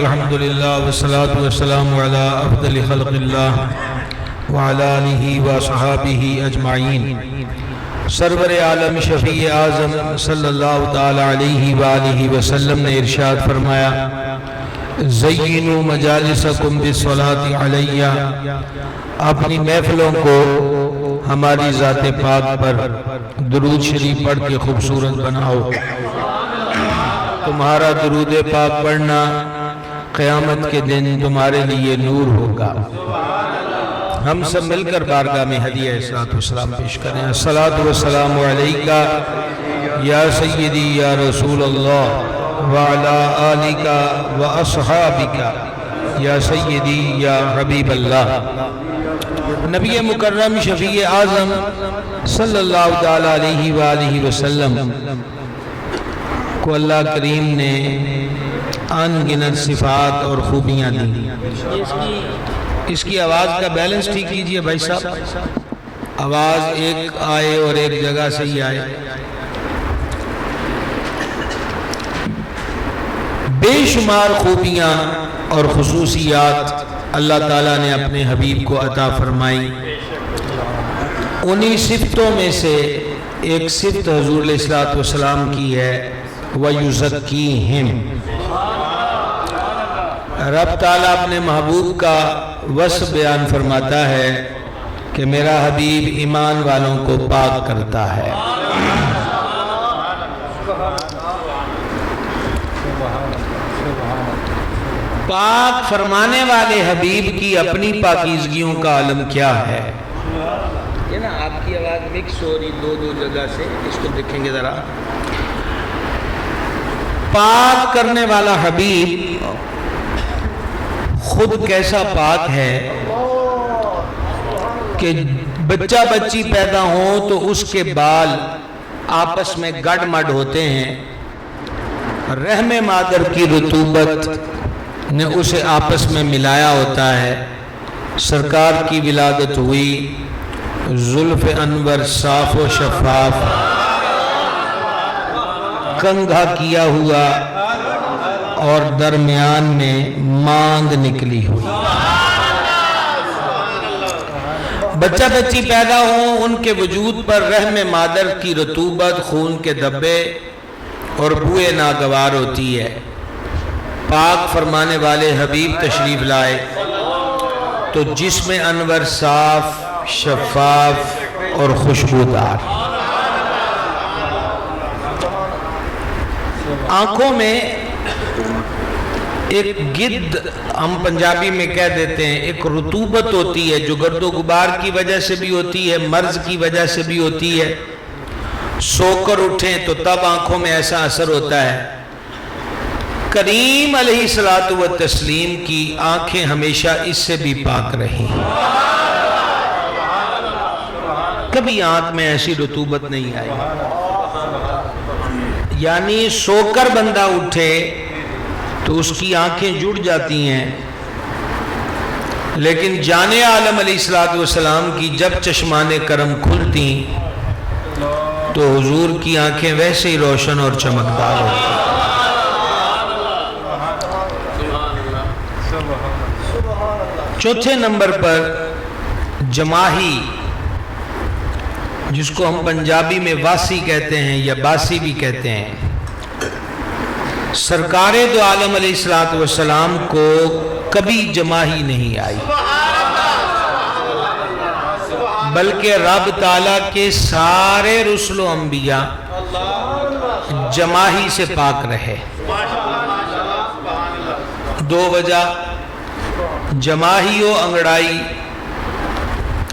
الحمدللہ والصلاة والسلام علی افضل خلق اللہ وعلی آلہ وصحابہ اجمعین۔ سرور عالم شفیع اعظم صلی اللہ تعالی علیہ وآلہ وسلم نے ارشاد فرمایا، زینوا مجالسکم بالصلاۃ علیہ، اپنی محفلوں کو ہماری ذات پاک پر درود شریف پڑھ کے خوبصورت بناؤ۔ تمہارا درود پاک پڑھنا قیامت کے دن تمہارے لیے نور ہوگا۔ ہم سب مل کر بارگاہ میں ہدیہ صلاۃ والسلام پیش کریں۔ الصلاۃ والسلام علیکہ یا سیدی یا رسول اللہ وعلی آلک واصحابک یا سیدی یا حبیب اللہ۔ نبی مکرم شفیع اعظم صلی اللہ تعالی علیہ وآلہ وسلم کو اللہ کریم نے ان گنت صفات اور خوبیاں دی۔ اس کی آواز کا بیلنس ٹھیک کیجئے بھائی صاحب، آواز ایک آئے اور ایک جگہ سے ہی آئے۔ بے شمار خوبیاں اور خصوصیات اللہ تعالیٰ نے اپنے حبیب کو عطا فرمائی۔ انہی صفتوں میں سے ایک صفت حضور علیہ الصلوۃ والسلام کی ہے، وَيُزَكِّيهِمْ۔ رب تعالیٰ اپنے محبوب کا وصف بیان فرماتا ہے کہ میرا حبیب ایمان والوں کو پاک کرتا ہے۔ پاک فرمانے والے حبیب کی اپنی پاکیزگیوں کا عالم کیا ہے؟ یہ نا آپ کی آواز مکس ہو رہی دو جگہ سے، اس کو دیکھیں گے ذرا۔ پاک کرنے والا حبیب خود کیسا پاک ہے کہ بچہ بچی پیدا ہوں تو اس کے بال آپس میں گڑ مڈ ہوتے ہیں، رحم مادر کی رطوبت نے اسے آپس میں ملایا ہوتا ہے۔ سرکار کی ولادت ہوئی، زلف انور صاف و شفاف، کنگھا کیا ہوا اور درمیان میں مانگ نکلی ہوئی۔ بچہ بچی پیدا ہوں، ان کے وجود پر رحم مادر کی رطوبت، خون کے دھبے اور بوئے ناگوار ہوتی ہے۔ پاک فرمانے والے حبیب تشریف لائے تو جسم انور صاف، شفاف اور خوشبودار، آنکھوں میں ایک گد، ہم پنجابی میں کہہ دیتے ہیں، ایک رطوبت ہوتی ہے جو گرد و غبار کی وجہ سے بھی ہوتی ہے، مرض کی وجہ سے بھی ہوتی ہے۔ سو کر اٹھیں تو تب آنکھوں میں ایسا اثر ہوتا ہے۔ کریم علیہ الصلوۃ والتسلیم کی آنکھیں ہمیشہ اس سے بھی پاک رہیں، کبھی آنکھ میں ایسی رطوبت نہیں آئی۔ یعنی سو کر بندہ اٹھے تو اس کی آنکھیں جڑ جاتی ہیں، لیکن جان عالم علیہ الصلوۃ والسلام کی جب چشمان کرم کھلتی تو حضور کی آنکھیں ویسے ہی روشن اور چمکدار ہوتی۔ چوتھے نمبر پر جماہی، جس کو ہم پنجابی میں واسی کہتے ہیں یا باسی بھی کہتے ہیں۔ سرکار دو عالم علیہ الصلوۃ والسلام کو کبھی جماہی نہیں آئی، بلکہ رب تعالیٰ کے سارے رسل و انبیاء جماہی سے پاک رہے۔ دو وجہ، جماہی و انگڑائی،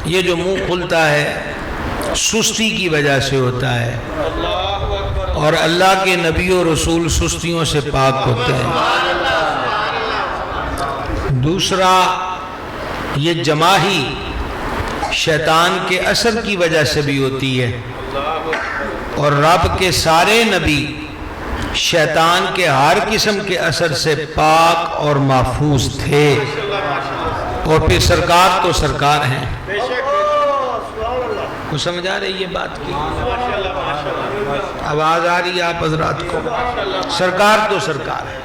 یہ جو منہ کھلتا ہے سستی کی وجہ سے ہوتا ہے، اور اللہ کے نبی و رسول سستیوں سے پاک ہوتے ہیں۔ دوسرا، یہ جماہی شیطان کے اثر کی وجہ سے بھی ہوتی ہے، اور رب کے سارے نبی شیطان کے ہر قسم کے اثر سے پاک اور محفوظ تھے، اور پھر سرکار تو سرکار ہیں۔ کو سمجھ آ رہی ہے بات کی؟ آواز آ رہی ہے آپ حضرات کو؟ سرکار تو سرکار ہے۔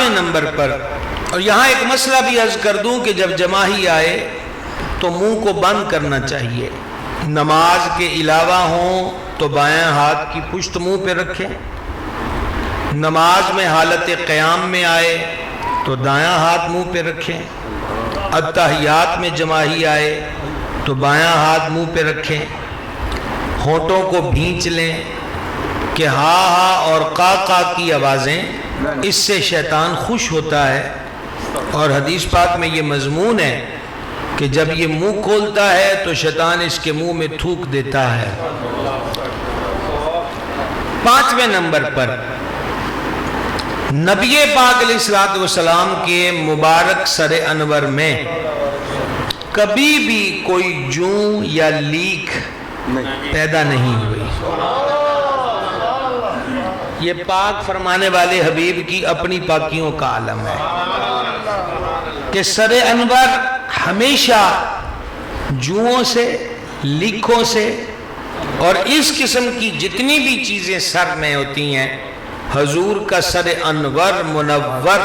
5ویں نمبر پر، اور یہاں ایک مسئلہ بھی عرض کر دوں کہ جب جماعی آئے تو منہ کو بند کرنا چاہیے، نماز کے علاوہ ہوں تو بائیں ہاتھ کی پشت منہ پہ رکھیں، نماز میں حالت قیام میں آئے تو دایاں ہاتھ منہ پہ رکھیں، اتحیات میں جماعی آئے تو بایاں ہاتھ منہ پہ رکھیں، ہونٹوں کو بھینچ لیں کہ ہاں ہاں اور قا قا کی آوازیں، اس سے شیطان خوش ہوتا ہے، اور حدیث پاک میں یہ مضمون ہے کہ جب یہ منہ کھولتا ہے تو شیطان اس کے منہ میں تھوک دیتا ہے۔ 5ویں نمبر پر نبی پاک علیہ السلام کے مبارک سر انور میں کبھی بھی کوئی جوں یا لیک پیدا نہیں ہوئی۔ یہ پاک فرمانے والے حبیب کی اپنی پاکیوں کا عالم ہے کہ سر انور ہمیشہ جوؤں سے، لیکوں سے اور اس قسم کی جتنی بھی چیزیں سر میں ہوتی ہیں، حضور کا سر انور منور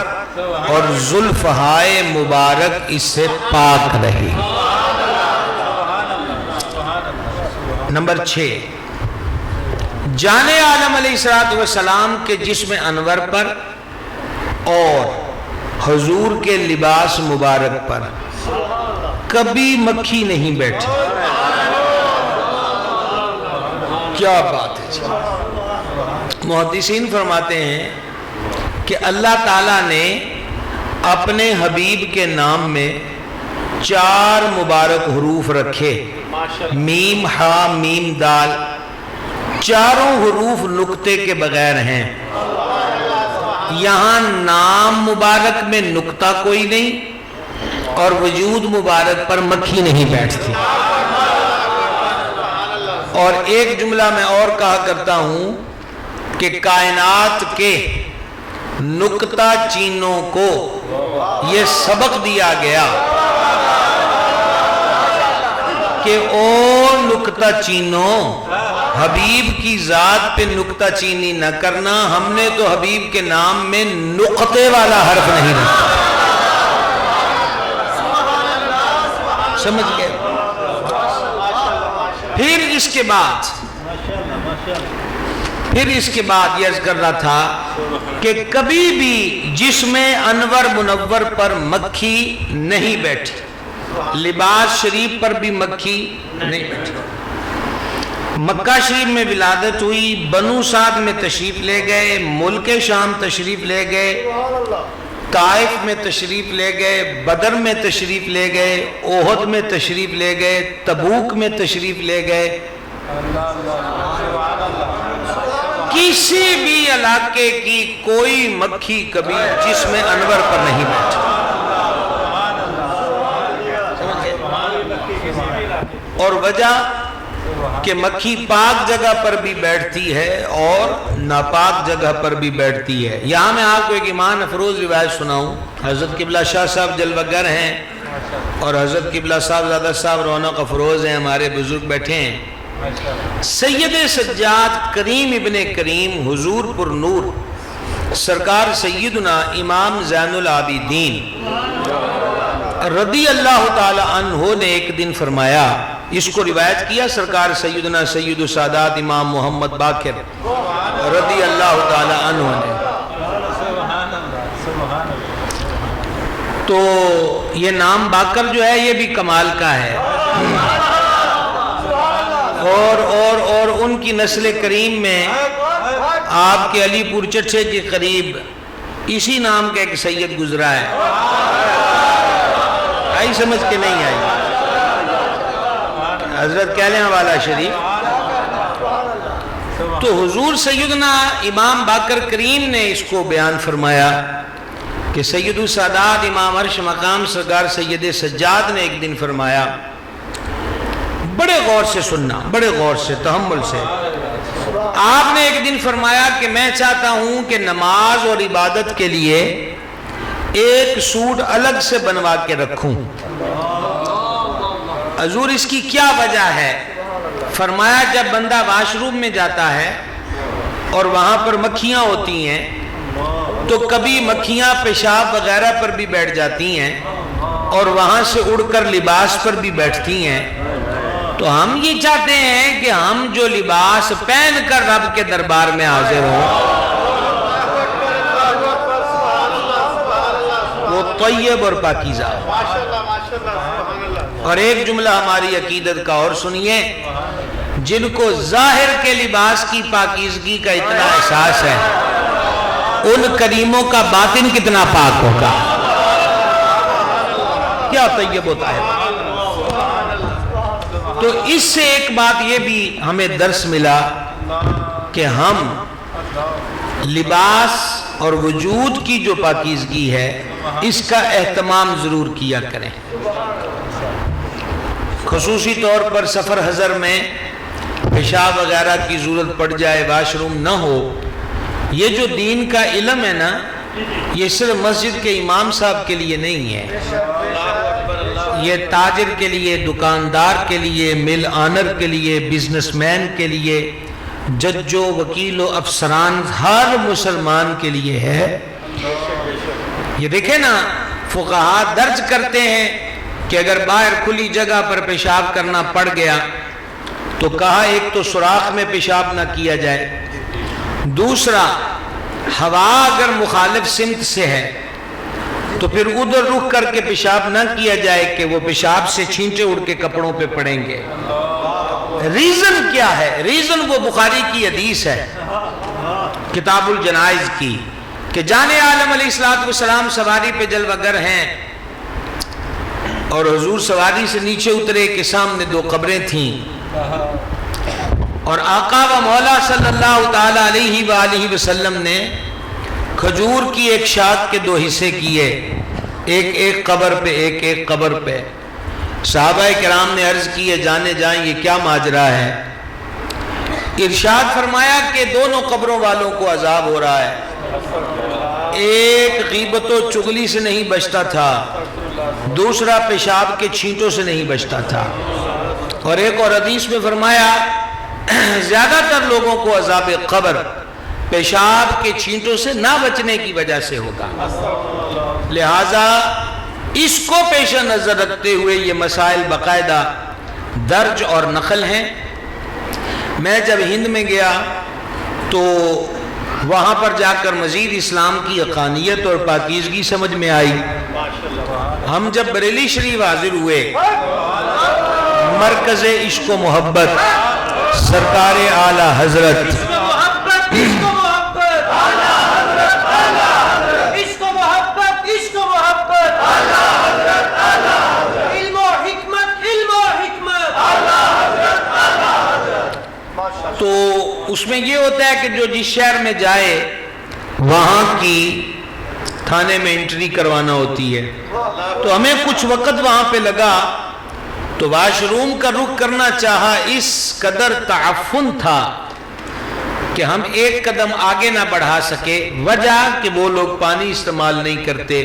اور زلفہائے مبارک اس سے پاک رہی۔ نمبر 6، جان عالم علیہ السلام کے جسم انور پر اور حضور کے لباس مبارک پر کبھی مکھی نہیں بیٹھی۔ کیا بات ہے جی! محدثین فرماتے ہیں کہ اللہ تعالیٰ نے اپنے حبیب کے نام میں 4 مبارک حروف رکھے، میم ہا میم دال، چاروں حروف نقطے کے بغیر ہیں۔ یہاں نام مبارک میں نقطہ کوئی نہیں اور وجود مبارک پر مکھی نہیں بیٹھتی۔ اور ایک جملہ میں اور کہا کرتا ہوں کہ کائنات کے نقطہ چینوں کو یہ سبق دیا گیا کہ او نقطہ چینوں، حبیب کی ذات پہ نقطہ چینی نہ کرنا، ہم نے تو حبیب کے نام میں نقطے والا حرف نہیں رکھا۔ سمجھ گئے؟ پھر اس کے بعد یہ عرض کر رہا تھا کہ کبھی بھی جسم انور منور پر مکھی نہیں بیٹھی، لباس شریف پر بھی مکھی نہیں بیٹھی۔ مکہ شریف میں ولادت ہوئی، بنو سعد میں تشریف لے گئے، ملک شام تشریف لے گئے، طائف میں تشریف لے گئے، بدر میں تشریف لے گئے، احد میں تشریف لے گئے، تبوک میں تشریف لے گئے۔ کسی بھی علاقے کی کوئی مکھی کبھی جسم انور پر نہیں بیٹھی۔ اور وجہ کہ مکھی پاک جگہ پر بھی بیٹھتی ہے اور ناپاک جگہ پر بھی بیٹھتی ہے۔ یہاں میں آپ کو ایک ایمان افروز روایت سناؤں۔ حضرت قبلہ شاہ صاحب جلوہ گر ہیں اور حضرت قبلہ صاحب زادہ صاحب رونق افروز ہیں، ہمارے بزرگ بیٹھے ہیں۔ سید سجاد کریم ابن کریم حضور پر نور سرکار سیدنا امام زین العابدین رضی اللہ تعالی عنہ نے ایک دن فرمایا، اس کو روایت کیا سرکار سیدنا سید السادات امام محمد باقر رضی اللہ تعالی عنہ نے۔ تو یہ نام باقر جو ہے یہ بھی کمال کا ہے، اور ان کی نسل کریم میں آپ کے علی پور چٹھے کے قریب اسی نام کا ایک سید گزرا ہے۔ آئی سمجھ کے نہیں آئی؟ حضرت کہلیں والا شریف۔ تو حضور سیدنا امام باقر کریم نے اس کو بیان فرمایا کہ سید السادات امام عرش مقام سرکار سید سجاد نے ایک دن فرمایا، بڑے غور سے سننا، بڑے غور سے، تحمل سے۔ آپ نے ایک دن فرمایا کہ میں چاہتا ہوں کہ نماز اور عبادت کے لیے ایک سوٹ الگ سے بنوا کے رکھوں۔ حضور اس کی کیا وجہ ہے؟ فرمایا جب بندہ واش روم میں جاتا ہے اور وہاں پر مکھیاں ہوتی ہیں تو کبھی مکھیاں پیشاب وغیرہ پر بھی بیٹھ جاتی ہیں اور وہاں سے اڑ کر لباس پر بھی بیٹھتی ہیں. تو ہم یہ چاہتے ہیں کہ ہم جو لباس پہن کر رب کے دربار میں حاضر ہوں وہ طیب اور پاکیزہ. اور ایک جملہ ہماری عقیدت کا اور سنیے، جن کو ظاہر کے لباس کی پاکیزگی کا اتنا احساس ہے ان کریموں کا باطن کتنا پاک ہوگا. کیا طیب ہوتا ہے. تو اس سے ایک بات یہ بھی ہمیں درس ملا کہ ہم لباس اور وجود کی جو پاکیزگی ہے اس کا اہتمام ضرور کیا کریں. خصوصی طور پر سفر حضر میں پیشاب وغیرہ کی ضرورت پڑ جائے، واش روم نہ ہو. یہ جو دین کا علم ہے نا، یہ صرف مسجد کے امام صاحب کے لیے نہیں ہے، یہ تاجر کے لیے، دکاندار کے لیے، مل آنر کے لیے، بزنس مین کے لیے، ججوں، وکیلوں، افسران، ہر مسلمان کے لیے ہے. یہ دیکھیں نا، فقہاء درج کرتے ہیں کہ اگر باہر کھلی جگہ پر پیشاب کرنا پڑ گیا تو کہا ایک تو سوراخ میں پیشاب نہ کیا جائے، دوسرا ہوا اگر مخالف سمت سے ہے تو پھر ادھر رک کر کے پیشاب نہ کیا جائے کہ وہ پیشاب سے چھینٹے اڑ کے کپڑوں پہ پڑیں گے. ریزن کیا ہے؟ ریزن وہ بخاری کی حدیث ہے کتاب الجنائز کی کہ جان عالم علیہ السلام سواری پہ جلوہ گر ہیں اور حضور سواری سے نیچے اترے کہ سامنے دو قبریں تھیں اور آقا و مولا صلی اللہ تعالی علیہ وآلہ وسلم نے کھجور کی ایک شاخ کے دو حصے کیے، ایک ایک قبر پہ، ایک ایک قبر پہ. صحابہ کرام نے عرض کی ہے جانے جائیں یہ کیا ماجرا ہے؟ ارشاد فرمایا کہ دونوں قبروں والوں کو عذاب ہو رہا ہے، ایک غیبت و چغلی سے نہیں بچتا تھا، دوسرا پیشاب کے چھینٹوں سے نہیں بچتا تھا. اور ایک اور حدیث میں فرمایا زیادہ تر لوگوں کو عذاب قبر پیشاب کے چھینٹوں سے نہ بچنے کی وجہ سے ہوگا. لہذا اس کو پیش نظر رکھتے ہوئے یہ مسائل باقاعدہ درج اور نقل ہیں. میں جب ہند میں گیا تو وہاں پر جا کر مزید اسلام کی حقانیت اور پاکیزگی سمجھ میں آئی. ہم جب بریلی شریف حاضر ہوئے، مرکز عشق و محبت سرکار اعلی حضرت تو اس میں یہ ہوتا ہے کہ جو جس شہر میں جائے وہاں کی تھانے میں انٹری کروانا ہوتی ہے. تو ہمیں کچھ وقت وہاں پہ لگا تو واش روم کا رخ کرنا چاہا، اس قدر تعفن تھا کہ ہم ایک قدم آگے نہ بڑھا سکے، وجہ کہ وہ لوگ پانی استعمال نہیں کرتے.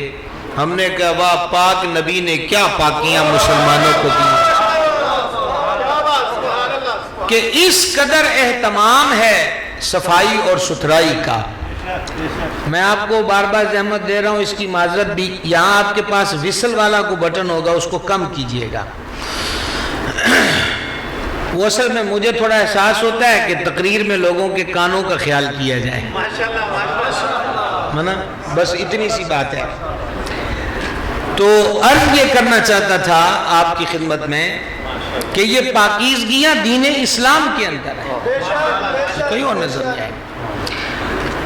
ہم نے کہا واہ، پاک نبی نے کیا پاکیاں مسلمانوں کو دی کہ اس قدر اہتمام ہے صفائی اور ستھرائی کا. میں آپ کو بار بار زحمت دے رہا ہوں، اس کی معذرت بھی. یہاں آپ کے پاس وسل والا کو بٹن ہوگا، اس کو کم کیجئے گا. وہ اصل میں مجھے تھوڑا احساس ہوتا ہے کہ تقریر میں لوگوں کے کانوں کا خیال کیا جائے، بس اتنی سی بات ہے. تو عرض یہ کرنا چاہتا تھا آپ کی خدمت میں کہ یہ پاکیزگیاں دین اسلام کے اندر ہیں، کہیں اور نظر نہیں آئے.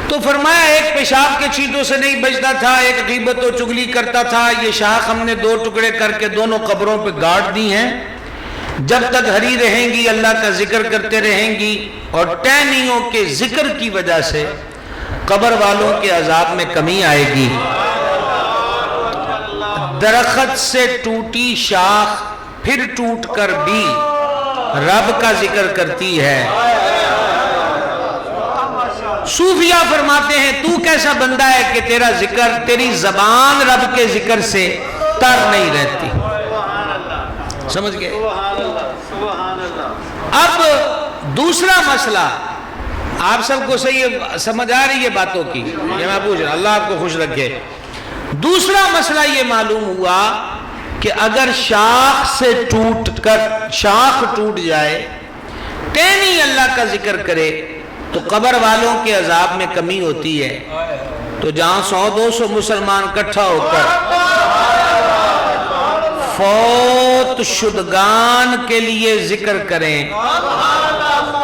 تو فرمایا ایک پیشاب کے چھینٹوں سے نہیں بچتا تھا، ایک غیبت و چغلی کرتا تھا. یہ شاخ ہم نے دو ٹکڑے کر کے دونوں قبروں پہ گاڑ دی ہیں. جب تک ہری رہیں گی اللہ کا ذکر کرتے رہیں گی، اور ٹہنیوں کے ذکر کی وجہ سے قبر والوں کے عذاب میں کمی آئے گی. درخت سے ٹوٹی شاخ پھر ٹوٹ کر بھی رب کا ذکر کرتی ہے. صوفیہ فرماتے ہیں تو کیسا بندہ ہے کہ تیرا ذکر، تیری زبان رب کے ذکر سے تر نہیں رہتی. سمجھ گئے؟ اب دوسرا مسئلہ آپ سب کو صحیح سمجھ آ رہی ہے باتوں کی؟ یہ میں پوچھ رہا، اللہ آپ کو خوش رکھے۔ دوسرا مسئلہ یہ معلوم ہوا کہ اگر شاخ سے شاخ ٹوٹ جائے، ٹہنی اللہ کا ذکر کرے تو قبر والوں کے عذاب میں کمی ہوتی ہے۔ تو جہاں 100-200 مسلمان اکٹھا ہو کر فوت شدگان کے لیے ذکر کریں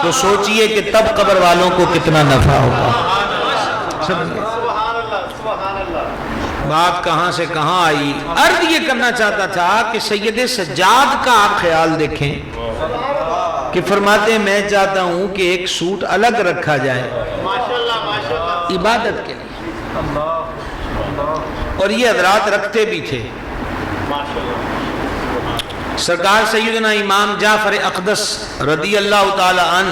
تو سوچئے کہ تب قبر والوں کو کتنا نفع ہوگا۔ بات کہاں سے کہاں آئی؟ عرض یہ کرنا چاہتا تھا کہ سید سجاد کا آپ خیال دیکھیں کہ فرماتے ہیں میں چاہتا ہوں کہ ایک سوٹ الگ رکھا جائے عبادت کے لیے، اور یہ حضرات رکھتے بھی تھے۔ سرکار سیدنا امام جعفر اقدس رضی اللہ تعالی عنہ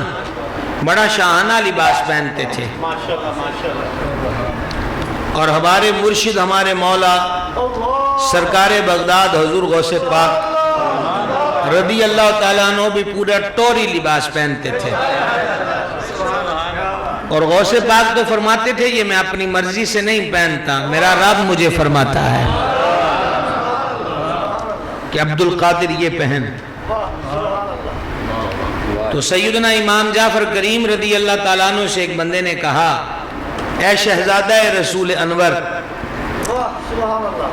بڑا شاہانہ لباس پہنتے تھے، اور ہمارے مرشد ہمارے مولا سرکار بغداد حضور غوث پاک رضی اللہ تعالیٰ عنہ بھی پورا ٹوری لباس پہنتے تھے، اور غوث پاک تو فرماتے تھے یہ میں اپنی مرضی سے نہیں پہنتا، میرا رب مجھے فرماتا ہے کہ عبد القادر یہ پہن۔ تو سیدنا امام جعفر کریم رضی اللہ تعالیٰ عنہ سے ایک بندے نے کہا اے شہزادہ رسول انور،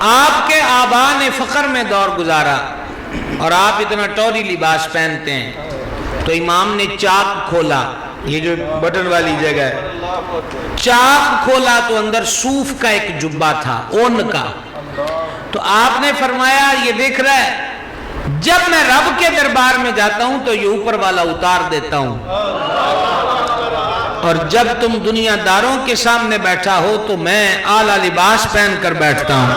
آپ کے آبا نے فقر میں دور گزارا اور آپ اتنا ٹوری لباس پہنتے ہیں۔ تو امام نے چاک کھولا، یہ جو بٹن والی جگہ ہے، چاک کھولا تو اندر صوف کا ایک جبہ تھا، اون کا۔ تو آپ نے فرمایا یہ دیکھ رہا ہے جب میں رب کے دربار میں جاتا ہوں تو یہ اوپر والا اتار دیتا ہوں، اور جب تم دنیا داروں کے سامنے بیٹھا ہو تو میں اعلیٰ لباس پہن کر بیٹھتا ہوں۔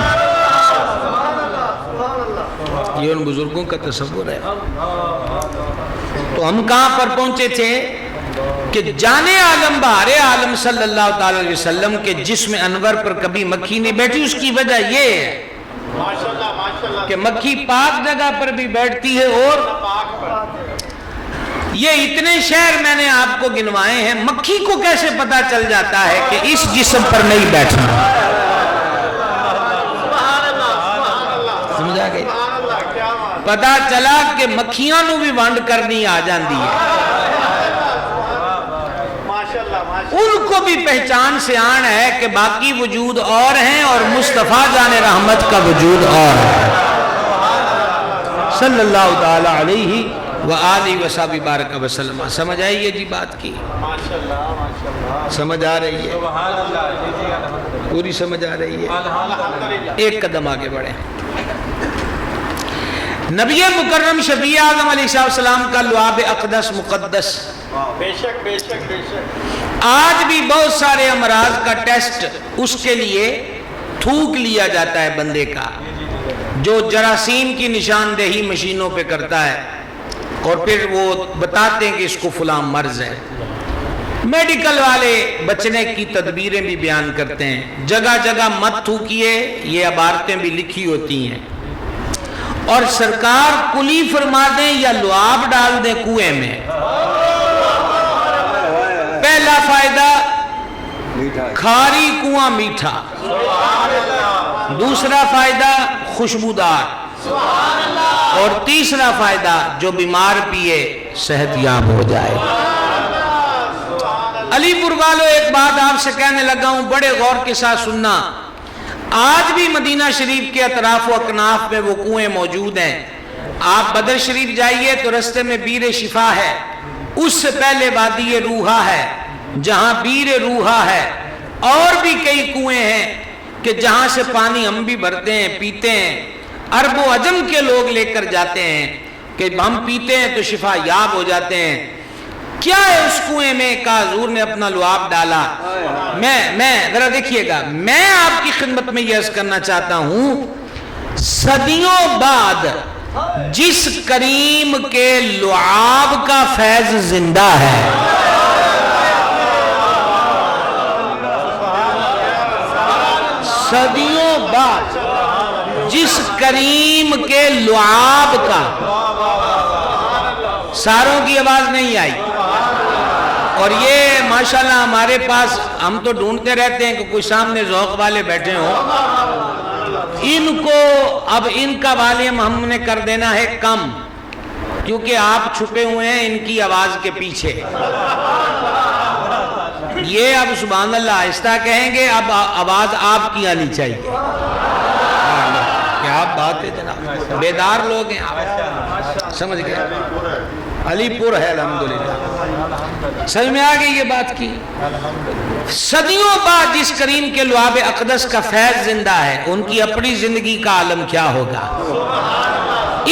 یہ ان بزرگوں کا تصور ہے۔ تو ہم کہاں پر پہنچے تھے کہ جانے عالم بہار عالم صلی اللہ تعالی علیہ وسلم کے جسم انور پر کبھی مکھی نہیں بیٹھی۔ اس کی وجہ یہ ہے کہ مکھی پاک جگہ پر بھی بیٹھتی ہے، اور یہ اتنے شہر میں نے آپ کو گنوائے ہیں، مکھی کو کیسے پتا چل جاتا ہے کہ اس جسم پر نہیں بیٹھنا؟ سمجھا گئی؟ پتا چلا کہ مکھیاں نو بھی ونڈ کرنی آ جاندی ہے، ان کو بھی پہچان سے آن ہے کہ باقی وجود اور ہیں اور مصطفیٰ جان رحمت کا وجود اور ہے، صلی اللہ تعالی علیہ وآلہ وصحبہ بارک وسلم۔ سمجھ آئی ہے جی بات کی؟ سمجھ آ رہی ہے؟ پوری سمجھ آ رہی ہے؟ ایک قدم آگے بڑھیں۔ نبی مکرم شفیع اعظم علیہ السلام کا لعاب اقدس مقدس، بے شک بے شک بے شک، آج بھی بہت سارے امراض کا ٹیسٹ اس کے لیے تھوک لیا جاتا ہے بندے کا، جو جراثیم کی نشاندہی مشینوں پہ کرتا ہے، اور پھر وہ بتاتے ہیں کہ اس کو فلاں مرض ہے۔ میڈیکل والے بچنے کی تدبیریں بھی بیان کرتے ہیں، جگہ جگہ مت تھوکیے، یہ عبارتیں بھی لکھی ہوتی ہیں، اور سرکار کلی فرما دیں یا لعاب ڈال دیں کنویں میں، پہلا فائدہ کھاری کنواں میٹھا، دوسرا فائدہ خوشبودار، اور تیسرا فائدہ جو بیمار پیے صحت یاب ہو جائے۔ علی پور والوں ایک بات آپ سے کہنے لگا ہوں، بڑے غور کے ساتھ سننا، آج بھی مدینہ شریف کے اطراف و اکناف میں وہ کنویں موجود ہیں۔ آپ بدر شریف جائیے تو رستے میں بیر شفا ہے، اس سے پہلے وادی روحا ہے جہاں بیر روحا ہے، اور بھی کئی کنویں ہیں کہ جہاں سے پانی ہم بھی بھرتے ہیں پیتے ہیں، عرب و عجم کے لوگ لے کر جاتے ہیں کہ ہم پیتے ہیں تو شفا یاب ہو جاتے ہیں۔ کیا ہے اس کنویں میں؟ کہ حضور نے اپنا لعاب ڈالا۔ میں ذرا دیکھیے گا، میں آپ کی خدمت میں یہ عرض کرنا چاہتا ہوں، صدیوں بعد جس کریم کے لعاب کا فیض زندہ ہے، صدیوں بعد جس کریم کے لعاب کا، ساروں کی آواز نہیں آئی، اور یہ ماشاءاللہ ہمارے پاس ہم تو ڈھونڈتے رہتے ہیں کہ کوئی سامنے ذوق والے بیٹھے ہوں. ان کو اب ان کا والیوم ہم نے کر دینا ہے کم، کیونکہ آپ چھپے ہوئے ہیں ان کی آواز کے پیچھے. یہ اب سبحان اللہ آہستہ کہیں گے، اب آواز آپ کی آنی چاہیے. کیا آپ بات ہے جناب، بیدار لوگ ہیں آپ، سمجھ گئے. علی پور ہے الحمدللہ. سمجھ میں آ گئی یہ بات کی. صدیوں بعد جس کریم کے لعاب اقدس کا فیض زندہ ہے، ان کی اپنی زندگی کا عالم کیا ہوگا.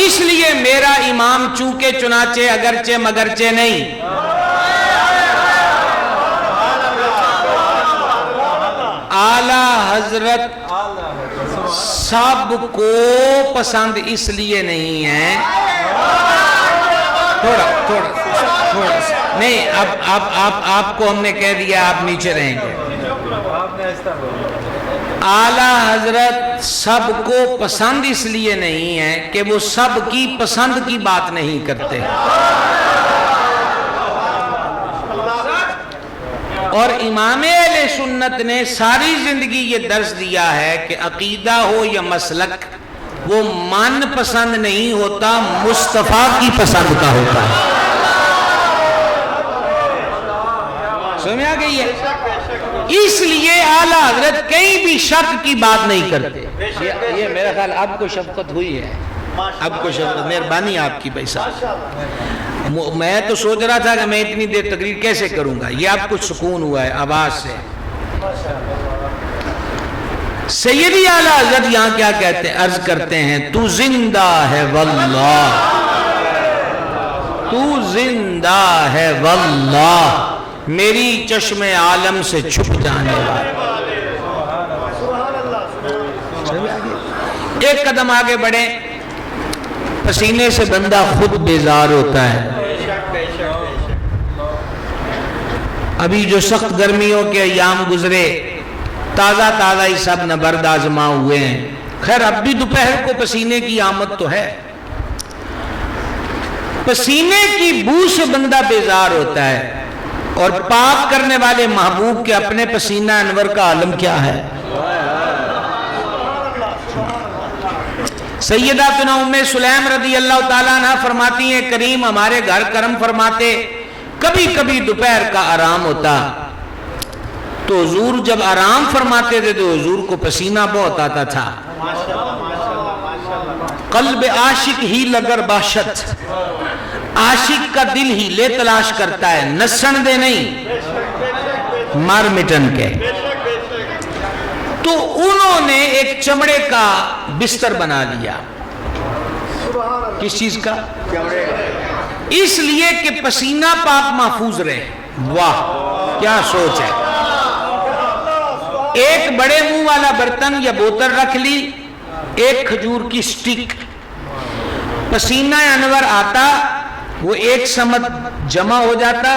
اس لیے میرا امام چونکہ چنانچہ اگرچہ مگرچہ نہیں، اعلیٰ حضرت سب کو پسند اس لیے نہیں ہے. تھوڑا نہیں، اب آپ کو ہم نے کہہ دیا آپ نیچے رہیں گے. اعلیٰ حضرت سب کو پسند اس لیے نہیں ہے کہ وہ سب کی پسند کی بات نہیں کرتے. اور امام اہل سنت نے ساری زندگی یہ درس دیا ہے کہ عقیدہ ہو یا مسلک، وہ من پسند نہیں ہوتا، مصطفیٰ کی پسند کا ہوتا ہے. سمجھا گئی ہے. اس لیے اعلیٰ حضرت کہیں بھی شک کی بات نہیں کرتے. یہ میرا خیال اب کو شفقت ہوئی ہے، اب کو شفقت، مہربانی آپ کی بھائی صاحب. میں تو سوچ رہا تھا کہ میں اتنی دیر تقریر کیسے کروں گا، یہ اب کچھ سکون ہوا ہے آواز سے. سیدی اعلیٰ حضرت یہاں کیا کہتے ہیں، عرض کرتے ہیں تو زندہ ہے واللہ، تو زندہ ہے واللہ، میری چشم عالم سے چھپ جانے والا. ایک قدم آگے بڑھیں. پسینے سے بندہ خود بیزار ہوتا ہے. ابھی جو سخت گرمیوں کے ایام گزرے، تازہ تازہ ہی سب نبرد آزما ہوئے ہیں. خیر اب بھی دوپہر کو پسینے کی آمد تو ہے. پسینے کی بو سے بندہ بیزار ہوتا ہے، اور پاک کرنے والے محبوب کے اپنے پسینہ انور کا عالم کیا ہے. سیداتنا ام سلیم رضی اللہ تعالیٰ عنہ فرماتی ہیں کریم ہمارے گھر کرم فرماتے، کبھی کبھی دوپہر کا آرام ہوتا تو حضور جب آرام فرماتے تھے تو حضور کو پسینہ بہت آتا تھا. قلب عاشق ہی لگر باشت، عاشق کا دل ہی لے تلاش کرتا ہے، نسن دے نہیں مار مٹن کے. تو انہوں نے ایک چمڑے کا بستر بنا لیا. کس چیز کا؟ اس لیے کہ پسینہ پاک محفوظ رہے. واہ کیا سوچ ہے. ایک بڑے منہ والا برتن یا بوتل رکھ لی، ایک کھجور کی سٹک، پسینہ انور آتا، وہ ایک سمت جمع ہو جاتا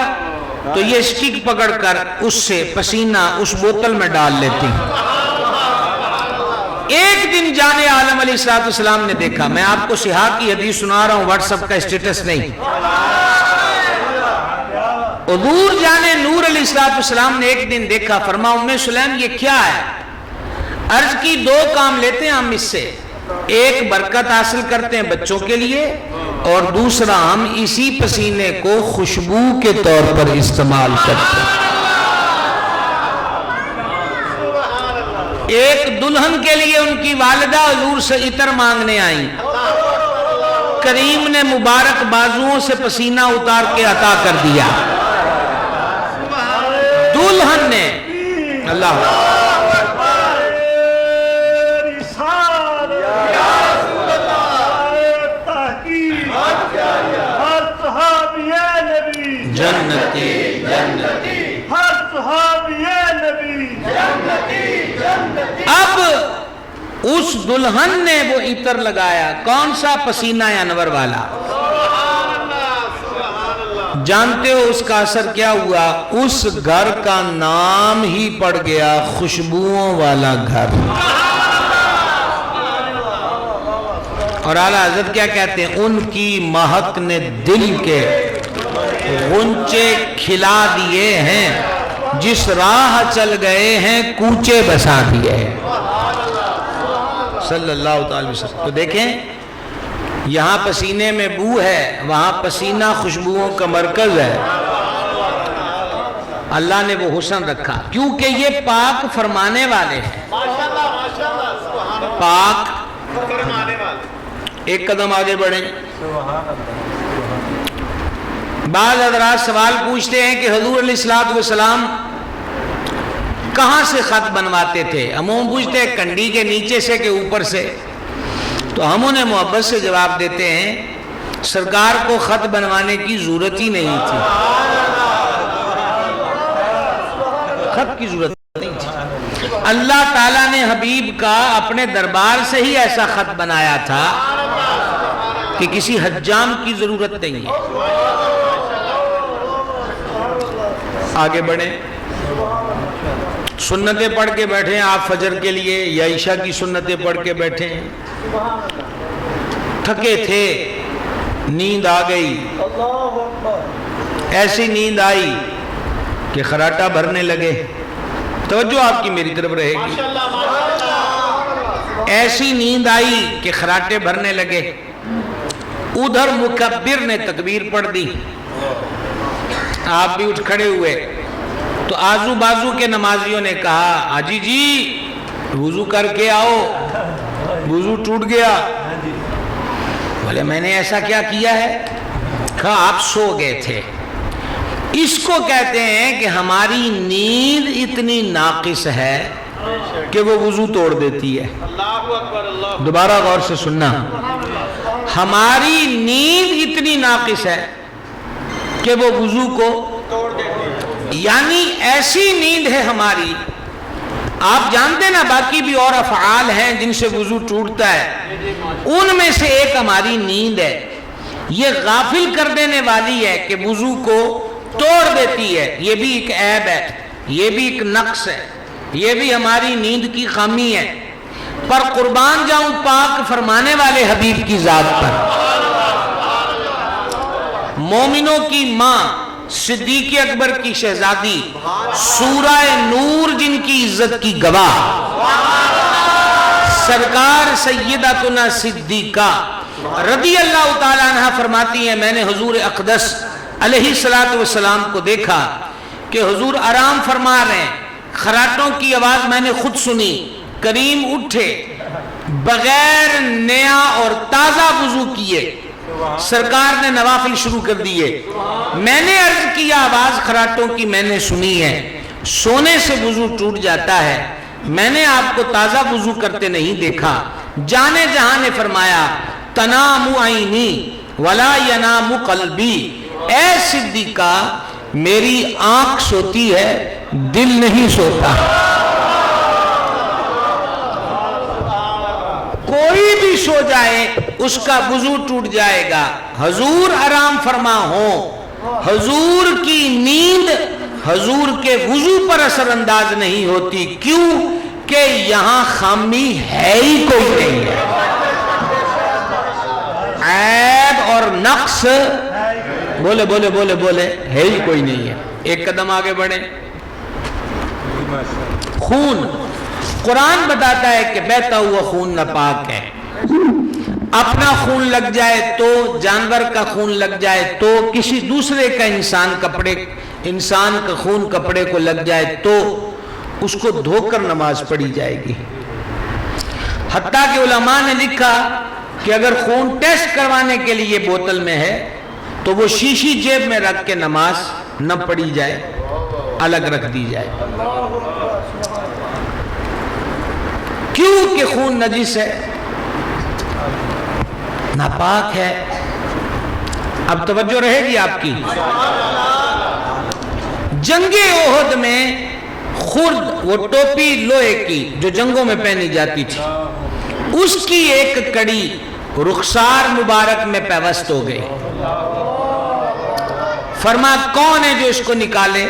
تو یہ سٹک پکڑ کر اس سے پسینہ اس بوتل میں ڈال لیتی. ایک دن جانے عالم علیہ السلام نے دیکھا، میں آپ کو صحاح کی حدیث سنا رہا ہوں، واٹس ایپ کا اسٹیٹس نہیں. حضور جانے نور علیہ السلام نے ایک دن دیکھا، فرما ام سلیم یہ کیا ہے. عرض کی دو کام لیتے ہیں ہم اس سے، ایک برکت حاصل کرتے ہیں بچوں کے لیے، اور دوسرا ہم اسی پسینے کو خوشبو کے طور پر استعمال کرتے ہیں. ایک دلہن کے لیے ان کی والدہ حضور سے عطر مانگنے آئیں، کریم نے مبارک بازوؤں سے پسینہ اتار کے عطا کر دیا. دلہن نے اللہ جنتی جنتی اب اس دلہن نے وہ عطر لگایا، کون سا؟ پسینہ انور والا. جانتے ہو اس کا اثر کیا ہوا؟ اس گھر کا نام ہی پڑ گیا خوشبوؤں والا گھر. اور اعلیٰ حضرت کیا کہتے ہیں؟ ان کی مہک نے دل کے غنچے کھلا دیے ہیں، جس راہ چل گئے ہیں کوچے بسا دیے ہیں، صلی اللہ تعالی وسلم۔ تو دیکھیں یہاں پسینے میں بو ہے، وہاں پسینہ خوشبوؤں کا مرکز ہے۔ اللہ نے وہ حسن رکھا کیونکہ یہ پاک فرمانے والے ہیں، پاک فرمانے والے۔ ایک قدم آگے بڑھیں۔ بعض حضرات سوال پوچھتے ہیں کہ حضور علیہ السلام کہاں سے خط بنواتے تھے؟ ہم پوچھتے ہیں کنڈی کے نیچے سے کہ اوپر سے؟ تو ہم انہیں محبت سے جواب دیتے ہیں سرکار کو خط بنوانے کی ضرورت ہی نہیں تھی، خط کی ضرورت نہیں تھی۔ اللہ تعالیٰ نے حبیب کا اپنے دربار سے ہی ایسا خط بنایا تھا کہ کسی حجام کی ضرورت نہیں ہے۔ آگے بڑھیں۔ سنتیں پڑھ کے بیٹھیں آپ فجر کے لیے یا عشاء کی سنتیں پڑھ کے بیٹھیں، تھکے تھے، نیند آ گئی، ایسی نیند آئی کہ خراٹا بھرنے لگے، توجہ آپ کی میری طرف رہے گی، ایسی نیند آئی کہ خراٹے بھرنے لگے، ادھر مکبر نے تکبیر پڑھ دی، آپ بھی اٹھ کھڑے ہوئے، تو آزو بازو کے نمازیوں نے کہا حاجی جی وضو کر کے آؤ، وضو ٹوٹ گیا۔ بولے میں نے ایسا کیا کیا ہے؟ کہا آپ سو گئے تھے۔ اس کو کہتے ہیں کہ ہماری نیند اتنی ناقص ہے کہ وہ وضو توڑ دیتی ہے۔ دوبارہ غور سے سننا، ہماری نیند اتنی ناقص ہے کہ وہ وضو کو توڑ دیتی ہے، یعنی ایسی نیند ہے ہماری۔ آپ جانتے نا باقی بھی اور افعال ہیں جن سے وضو ٹوٹتا ہے، ان میں سے ایک ہماری نیند ہے، یہ غافل کر دینے والی ہے کہ وضو کو توڑ دیتی ہے۔ یہ بھی ایک عیب ہے، یہ بھی ایک نقص ہے، یہ بھی ہماری نیند کی خامی ہے، پر قربان جاؤں پاک فرمانے والے حبیب کی ذات پر۔ مومنوں کی ماں صدیق اکبر کی شہزادی، سورہ نور جن کی عزت کی گواہ، سرکار سیدتنا صدیقہ رضی اللہ تعالیٰ عنہ فرماتی ہیں میں نے حضور اقدس علیہ السلام کو دیکھا کہ حضور آرام فرما رہے ہیں، خراٹوں کی آواز میں نے خود سنی، کریم اٹھے بغیر نیا اور تازہ وضو کیے، سرکار نے نوافل شروع کر دیے، میں نے عرض کیا آواز خراٹوں کی میں نے سنی ہے، سونے سے وضو ٹوٹ جاتا ہے، میں نے آپ کو تازہ وضو کرتے نہیں دیکھا۔ جانے جہاں نے فرمایا تنام عینی ولا ینام قلبی، اے صدیقہ میری آنکھ سوتی ہے دل نہیں سوتا، کوئی بھی سو جائے اس کا وضو ٹوٹ جائے گا، حضور آرام فرما ہو، حضور کی نیند حضور کے وضو پر اثر انداز نہیں ہوتی، کیوں کہ یہاں خامی ہے ہی کوئی نہیں ہے، عیب اور نقص بولے بولے بولے بولے ہے ہی کوئی نہیں ہے۔ ایک قدم آگے بڑھیں۔ خون، قرآن بتاتا ہے کہ بہتا ہوا خون ناپاک ہے، اپنا خون لگ جائے تو، جانور کا خون لگ جائے تو، کسی دوسرے کا انسان کا خون کپڑے کو لگ جائے تو اس کو دھو کر نماز پڑھی جائے گی۔ حتیٰ کہ علماء نے لکھا کہ اگر خون ٹیسٹ کروانے کے لیے بوتل میں ہے تو وہ شیشی جیب میں رکھ کے نماز نہ پڑھی جائے، الگ رکھ دی جائے، کیوں کہ خون نجس ہے، ناپاک ہے۔ اب توجہ رہے گی آپ کی۔ جنگ احد میں خرد، وہ ٹوپی لوہے کی جو جنگوں میں پہنی جاتی تھی، اس کی ایک کڑی رخسار مبارک میں پیوست ہو گئی، فرما کون ہے جو اس کو نکالے؟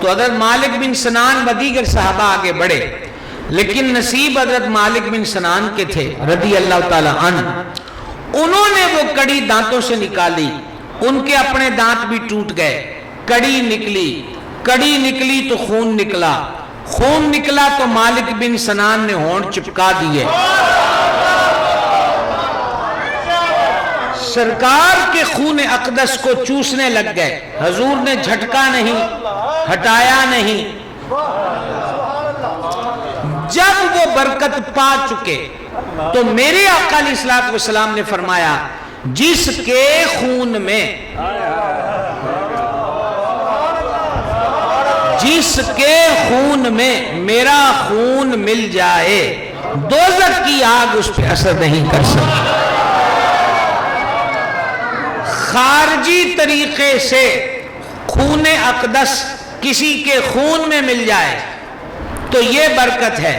تو حضرت مالک بن سنان و دیگر صحابہ آگے بڑھے، لیکن نصیب حضرت مالک بن سنان کے تھے رضی اللہ تعالی عنہ، انہوں نے وہ کڑی دانتوں سے نکالی ان کے اپنے دانت بھی ٹوٹ گئے، کڑی نکلی تو خون نکلا تو مالک بن سنان نے ہونٹ چپکا دیے، سرکار کے خون اقدس کو چوسنے لگ گئے، حضور نے جھٹکا نہیں، ہٹایا نہیں۔ جب وہ برکت پا چکے تو میرے آقا علیہ الصلوۃ والسلام نے فرمایا جس کے خون میں میرا خون مل جائے دوزخ کی آگ اس پہ اثر نہیں کر سکتی۔ خارجی طریقے سے خون اقدس کسی کے خون میں مل جائے تو یہ برکت ہے۔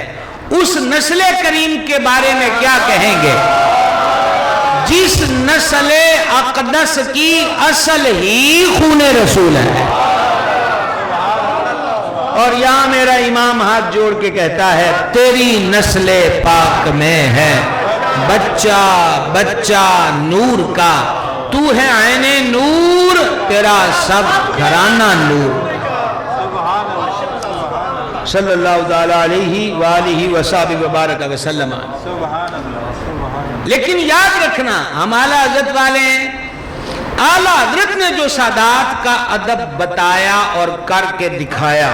اس نسل کریم کے بارے میں کیا کہیں گے جس نسل اقدس کی اصل ہی خون رسول ہے۔ اور یہاں میرا امام ہاتھ جوڑ کے کہتا ہے تیری نسل پاک میں ہے بچہ نور کا، تو ہے عین نور، تیرا سب گھرانہ نور۔ صلی اللہ تعالی علیہ وآلہ وصحبہ وبارک وسلم۔ لیکن یاد رکھنا ہم اعلیٰ حضرت والے ہیں، اعلیٰ حضرت نے جو سادات کا ادب بتایا اور کر کے دکھایا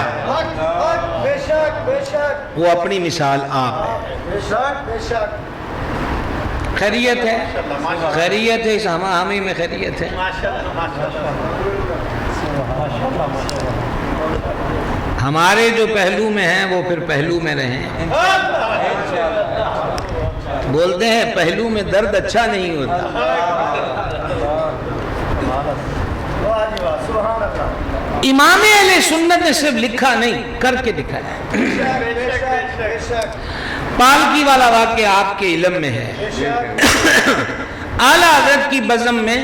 وہ اپنی مثال آپ ہے۔ خیریت ہے اس ہمیں میں خیریت ہے۔ ہمارے جو پہلو میں ہیں وہ پھر پہلو میں رہیں۔ بولتے ہیں پہلو میں درد اچھا نہیں ہوتا۔ امام اہل سنت نے صرف لکھا نہیں کر کے دکھایا۔ پالکی والا واقعہ آپ کے علم میں ہے۔ اعلیٰ حضرت کی بزم میں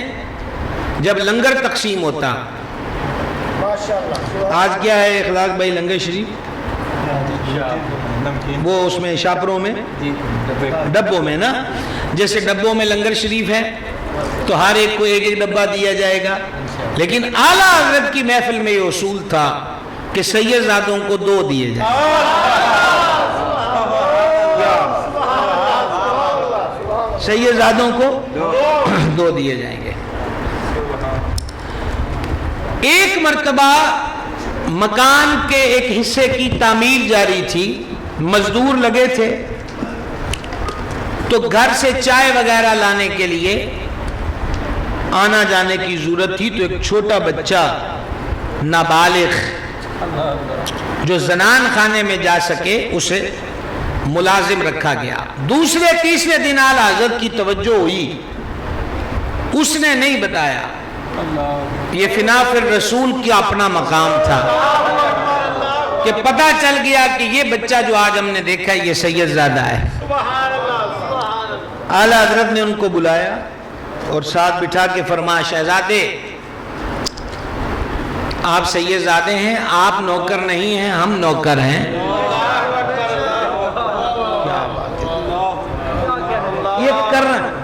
جب لنگر تقسیم ہوتا، آج کیا ہے اخلاق بھائی لنگر شریف، وہ اس میں شاپروں میں ڈبوں میں نا، جیسے ڈبوں میں لنگر شریف ہے تو ہر ایک کو ایک ڈبہ دیا جائے گا، لیکن اعلیٰ حضرت کی محفل میں یہ اصول تھا کہ سیدزادوں کو 2 دیے جائیں۔ سیدزادوں کو 2 دیے جائیں گے۔ ایک مرتبہ مکان کے ایک حصے کی تعمیر جاری تھی، مزدور لگے تھے، تو گھر سے چائے وغیرہ لانے کے لیے آنا جانے کی ضرورت تھی، تو ایک چھوٹا بچہ نابالغ جو زنان خانے میں جا سکے اسے ملازم رکھا گیا۔ دوسرے تیسرے دن اعلیٰ حضرت کی توجہ ہوئی، اس نے نہیں بتایا، یہ فنا فی الرسول کی اپنا مقام تھا کہ پتہ چل گیا کہ یہ بچہ جو آج ہم نے دیکھا یہ سیدزادہ ہے۔ اعلیٰ حضرت نے ان کو بلایا اور ساتھ بٹھا کے فرمایا شہزادے آپ سیدزادے ہیں، آپ نوکر نہیں ہیں، ہم نوکر ہیں۔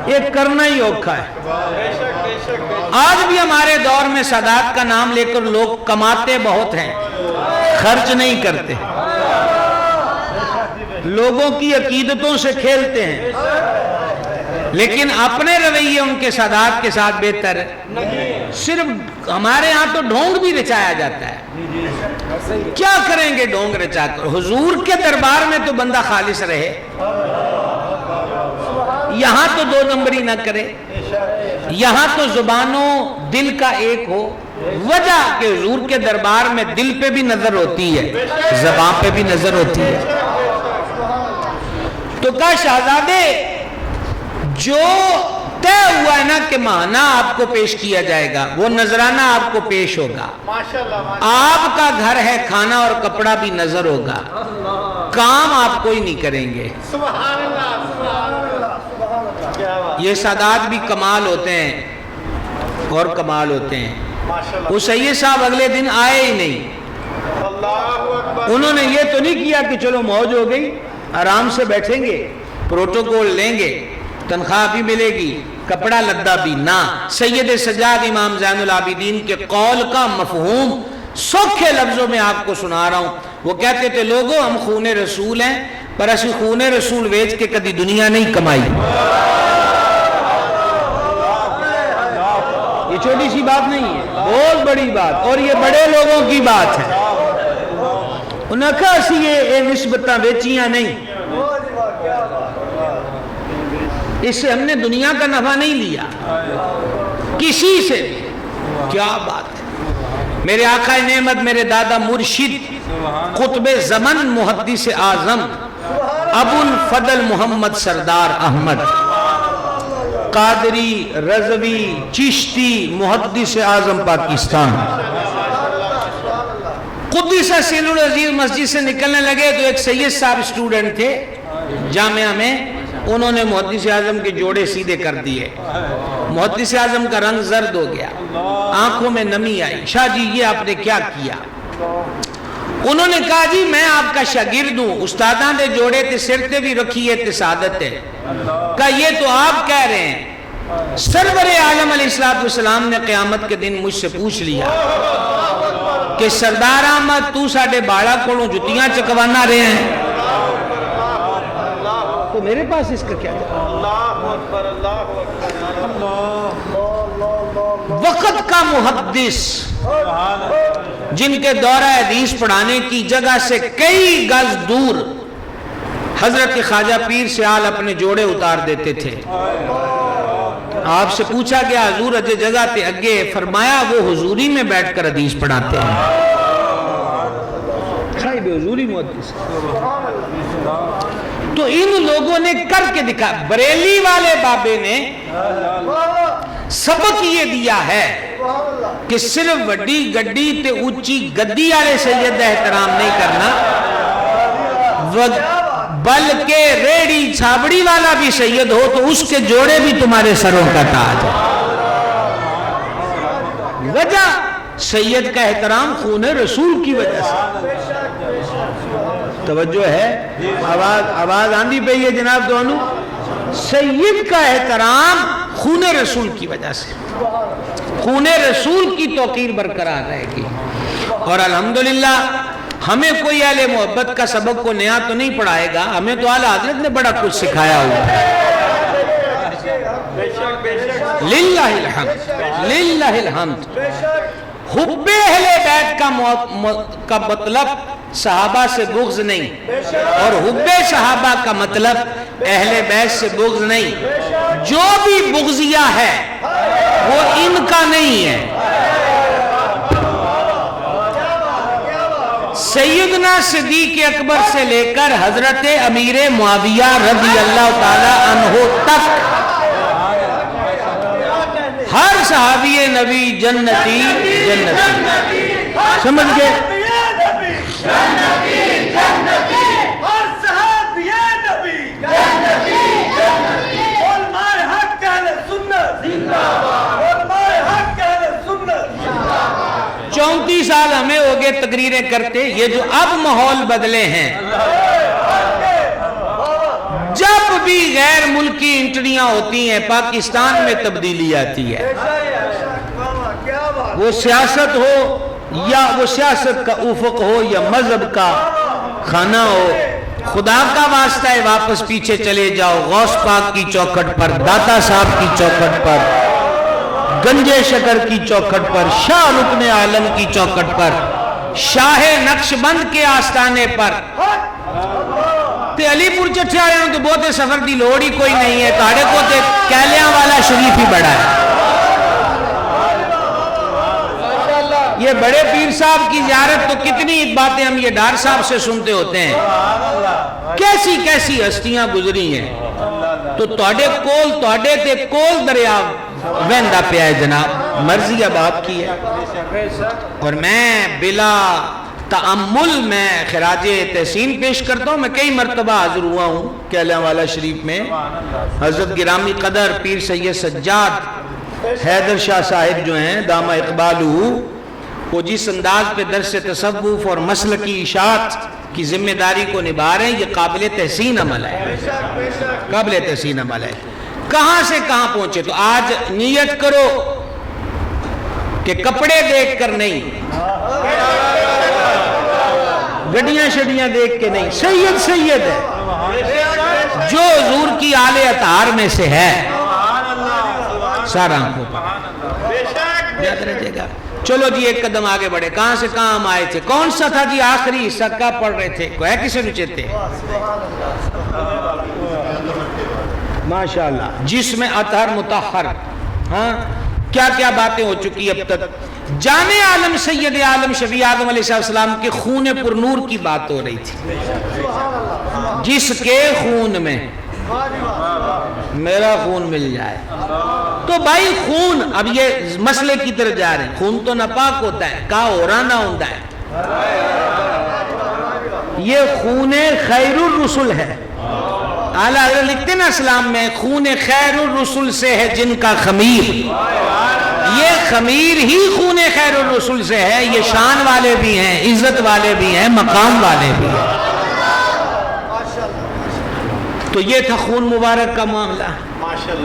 یہ کرنا ہی اوکھا ہے۔ آج بھی ہمارے دور میں سادات کا نام لے کر لوگ کماتے بہت ہیں، خرچ نہیں کرتے، لوگوں کی عقیدتوں سے کھیلتے ہیں، لیکن اپنے رویے ان کے سادات کے ساتھ بہتر ہے۔ صرف ہمارے ہاں تو ڈھونگ بھی رچایا جاتا ہے، کیا کریں گے ڈھونگ رچا کر؟ حضور کے دربار میں تو بندہ خالص رہے، یہاں تو 2 نمبری نہ کرے، یہاں تو زبانوں دل کا ایک ہو۔ وجہ کہ حضور کے دربار میں دل پہ بھی نظر ہوتی ہے، زبان پہ بھی نظر ہوتی ہے۔ تو کہا شہزادے جو طے ہوا ہے نا کہ ماہانہ آپ کو پیش کیا جائے گا وہ نذرانہ آپ کو پیش ہوگا، آپ کا گھر ہے، کھانا اور کپڑا بھی نظر ہوگا، کام آپ کوئی نہیں کریں گے۔ یہ سادات بھی کمال ہوتے ہیں اور کمال ہوتے ہیں۔ وہ سید صاحب اگلے دن آئے ہی نہیں، انہوں نے یہ تو نہیں کیا کہ چلو موج ہو گئی، آرام سے بیٹھیں گے، پروٹوکول لیں گے، تنخواہ بھی ملے گی، کپڑا لدا بھی نہ. سید سجاد امام زین العابدین کے قول کا مفہوم سوکھے لفظوں میں آپ کو سنا رہا ہوں. وہ کہتے تھے لوگوں ہم خون رسول ہیں پر اسی خون رسول ویچ کے کدی دنیا نہیں کمائی. یہ چھوٹی سی بات نہیں ہے، بہت بڑی بات، اور یہ بڑے لوگوں کی بات ہے. انہوں نے کہا اسی یہ نسبتاں بیچیاں نہیں، اس سے ہم نے دنیا کا نفع نہیں لیا کسی سے. کیا بات ہے. میرے آقا نعمت میرے دادا مرشد قطب زمن محدث اعظم ابو الفضل محمد سردار احمد قادری رضوی چشتی محدث اعظم پاکستان قدس سیل العزیز مسجد سے نکلنے لگے تو ایک سید صاحب اسٹوڈنٹ تھے جامعہ میں، انہوں نے محدث اعظم کے جوڑے سیدھے کر دیے. محدث اعظم کا رنگ زرد ہو گیا، آنکھوں میں نمی آئی. شاہ جی یہ آپ نے کیا کیا؟ انہوں نے کہا جی میں آپ کا شاگرد ہوں، استاداں دے جوڑے تے سر تے بھی رکھیے تے سعادت ہے. کہا یہ تو آپ کہہ رہے ہیں. سرور عالم علیہ السلام نے قیامت کے دن مجھ سے پوچھ لیا کہ سردار احمد تو ساڑھے باڑا کولوں جتیاں چکوانا رہے ہیں، تو میرے پاس اس کا کیا جواب؟ وقت کا محدث جن کے دورہ حدیث پڑھانے کی جگہ سے کئی گز دور حضرت خواجہ پیر سیال اپنے جوڑے اتار دیتے تھے. آپ سے پوچھا گیا حضور اجے جگہ تے اگے، فرمایا وہ حضوری میں بیٹھ کر حدیث پڑھاتے ہیں. صاحب حضوری محدث. تو ان لوگوں نے کر کے دکھا. بریلی والے بابے نے سبق یہ دیا ہے کہ صرف وڈی گڈی تے اونچی گدی والے سید احترام نہیں کرنا، بلکہ ریڑی چھابڑی والا بھی سید ہو تو اس کے جوڑے بھی تمہارے سروں کا تاج ہے. وجہ سید کا احترام خون رسول کی وجہ سے. توجہ ہے؟ آواز آندھی پہ یہ جناب دونوں. سید کا احترام خون رسول کی وجہ سے، خون رسول کی توقیر برقرار رہے گی. اور الحمدللہ ہمیں کوئی اہل محبت کا سبق کو نیا تو نہیں پڑھائے گا، ہمیں تو اعلیٰ حضرت نے بڑا کچھ سکھایا ہوا ہے. للہ الحمد، للہ الحمد. حب اہل بیت کا مطلب صحابہ سے بغض نہیں، اور حب صحابہ کا مطلب اہل بیت سے بغض نہیں. جو بھی بغضیہ ہے وہ ان کا نہیں ہے. سیدنا صدیق اکبر سے لے کر حضرت امیر معاویہ رضی اللہ تعالی عنہ تک ہر صحابی نبی جنتی جنتی. سمجھ گئے؟ چونتیس سال ہمیں ہو گئے تقریریں کرتے. یہ جو اب ماحول بدلے ہیں، جب بھی غیر ملکی انٹریاں ہوتی ہیں پاکستان میں تبدیلی آتی ہے. وہ سیاست ہو یا وہ سیاست کا افق ہو یا مذہب کا خانہ ہو، خدا کا واسطہ ہے واپس پیچھے چلے جاؤ. غوث پاک کی چوکھٹ پر، داتا صاحب کی چوکھٹ پر، گنجے شکر کی چوکھٹ پر، شاہ رکن عالم کی چوکھٹ پر، شاہ نقشبند کے آستانے پر تے علی پور چٹھے آئے ہوں تو بہتے سفر دی لوڑ ہی کوئی نہیں ہے. تاڑے کو تے کیلیاں والا شریف ہی بڑا ہے. یہ بڑے پیر صاحب کی زیارت تو کتنی باتیں ہم یہ ڈار صاحب سے سنتے ہوتے ہیں، کیسی کیسی ہستیاں گزری ہیں. تو تواڈے کول تواڈے تے کول دریا وہندا پیا ہے جناب، مرضی اب آپ کی ہے. اور میں بلا تأمل میں خراج تحسین پیش کرتا ہوں. میں کئی مرتبہ حاضر ہوا ہوں کیلیاں والا شریف میں. حضرت گرامی قدر پیر سید سجاد حیدر شاہ صاحب جو ہیں دامہ اقبالہ، وہ جس انداز پہ درس تصوف اور مسلکی اشاعت کی ذمہ داری کو نبھا رہے ہیں، یہ قابل تحسین عمل ہے، قابل تحسین عمل ہے. کہاں سے کہاں پہنچے. تو آج نیت کرو کہ کپڑے دیکھ کر نہیں, گڈیاں شڈیاں دیکھ کے نہیں, سید سید ہے جو حضور کی آل اطہار میں سے ہے, سارا آنکھوں پر یاد رہے گا. چلو جی ایک قدم آگے بڑھے. کہاں سے کہاں ہم آئے تھے؟ کون سا تھا جی آخری حصہ؟ کیا پڑھ رہے تھے؟ کوئی ہے کسے نچتے؟ ماشاءاللہ. جس میں اطہر مطہر, ہاں کیا کیا باتیں ہو چکی اب تک. جان عالم سید عالم شفیع آدم علیہ السلام کے خون پر نور کی بات ہو رہی تھی. جس کے خون میں میرا خون مل جائے. تو بھائی خون, اب یہ مسئلے کی طرف جا رہے ہیں. خون تو ناپاک ہوتا ہے, کہا ہو رہا نہ ہوتا ہے. یہ خون خیر الرسل ہے. اعلیٰ حضرت لکھتے نا اسلام میں, خون خیر الرسل سے ہے جن کا خمیر. یہ خمیر ہی خون خیر الرسل سے ہے. یہ شان والے بھی ہیں, عزت والے بھی ہیں, مقام والے بھی ہیں. تو یہ تھا خون مبارک کا معاملہ.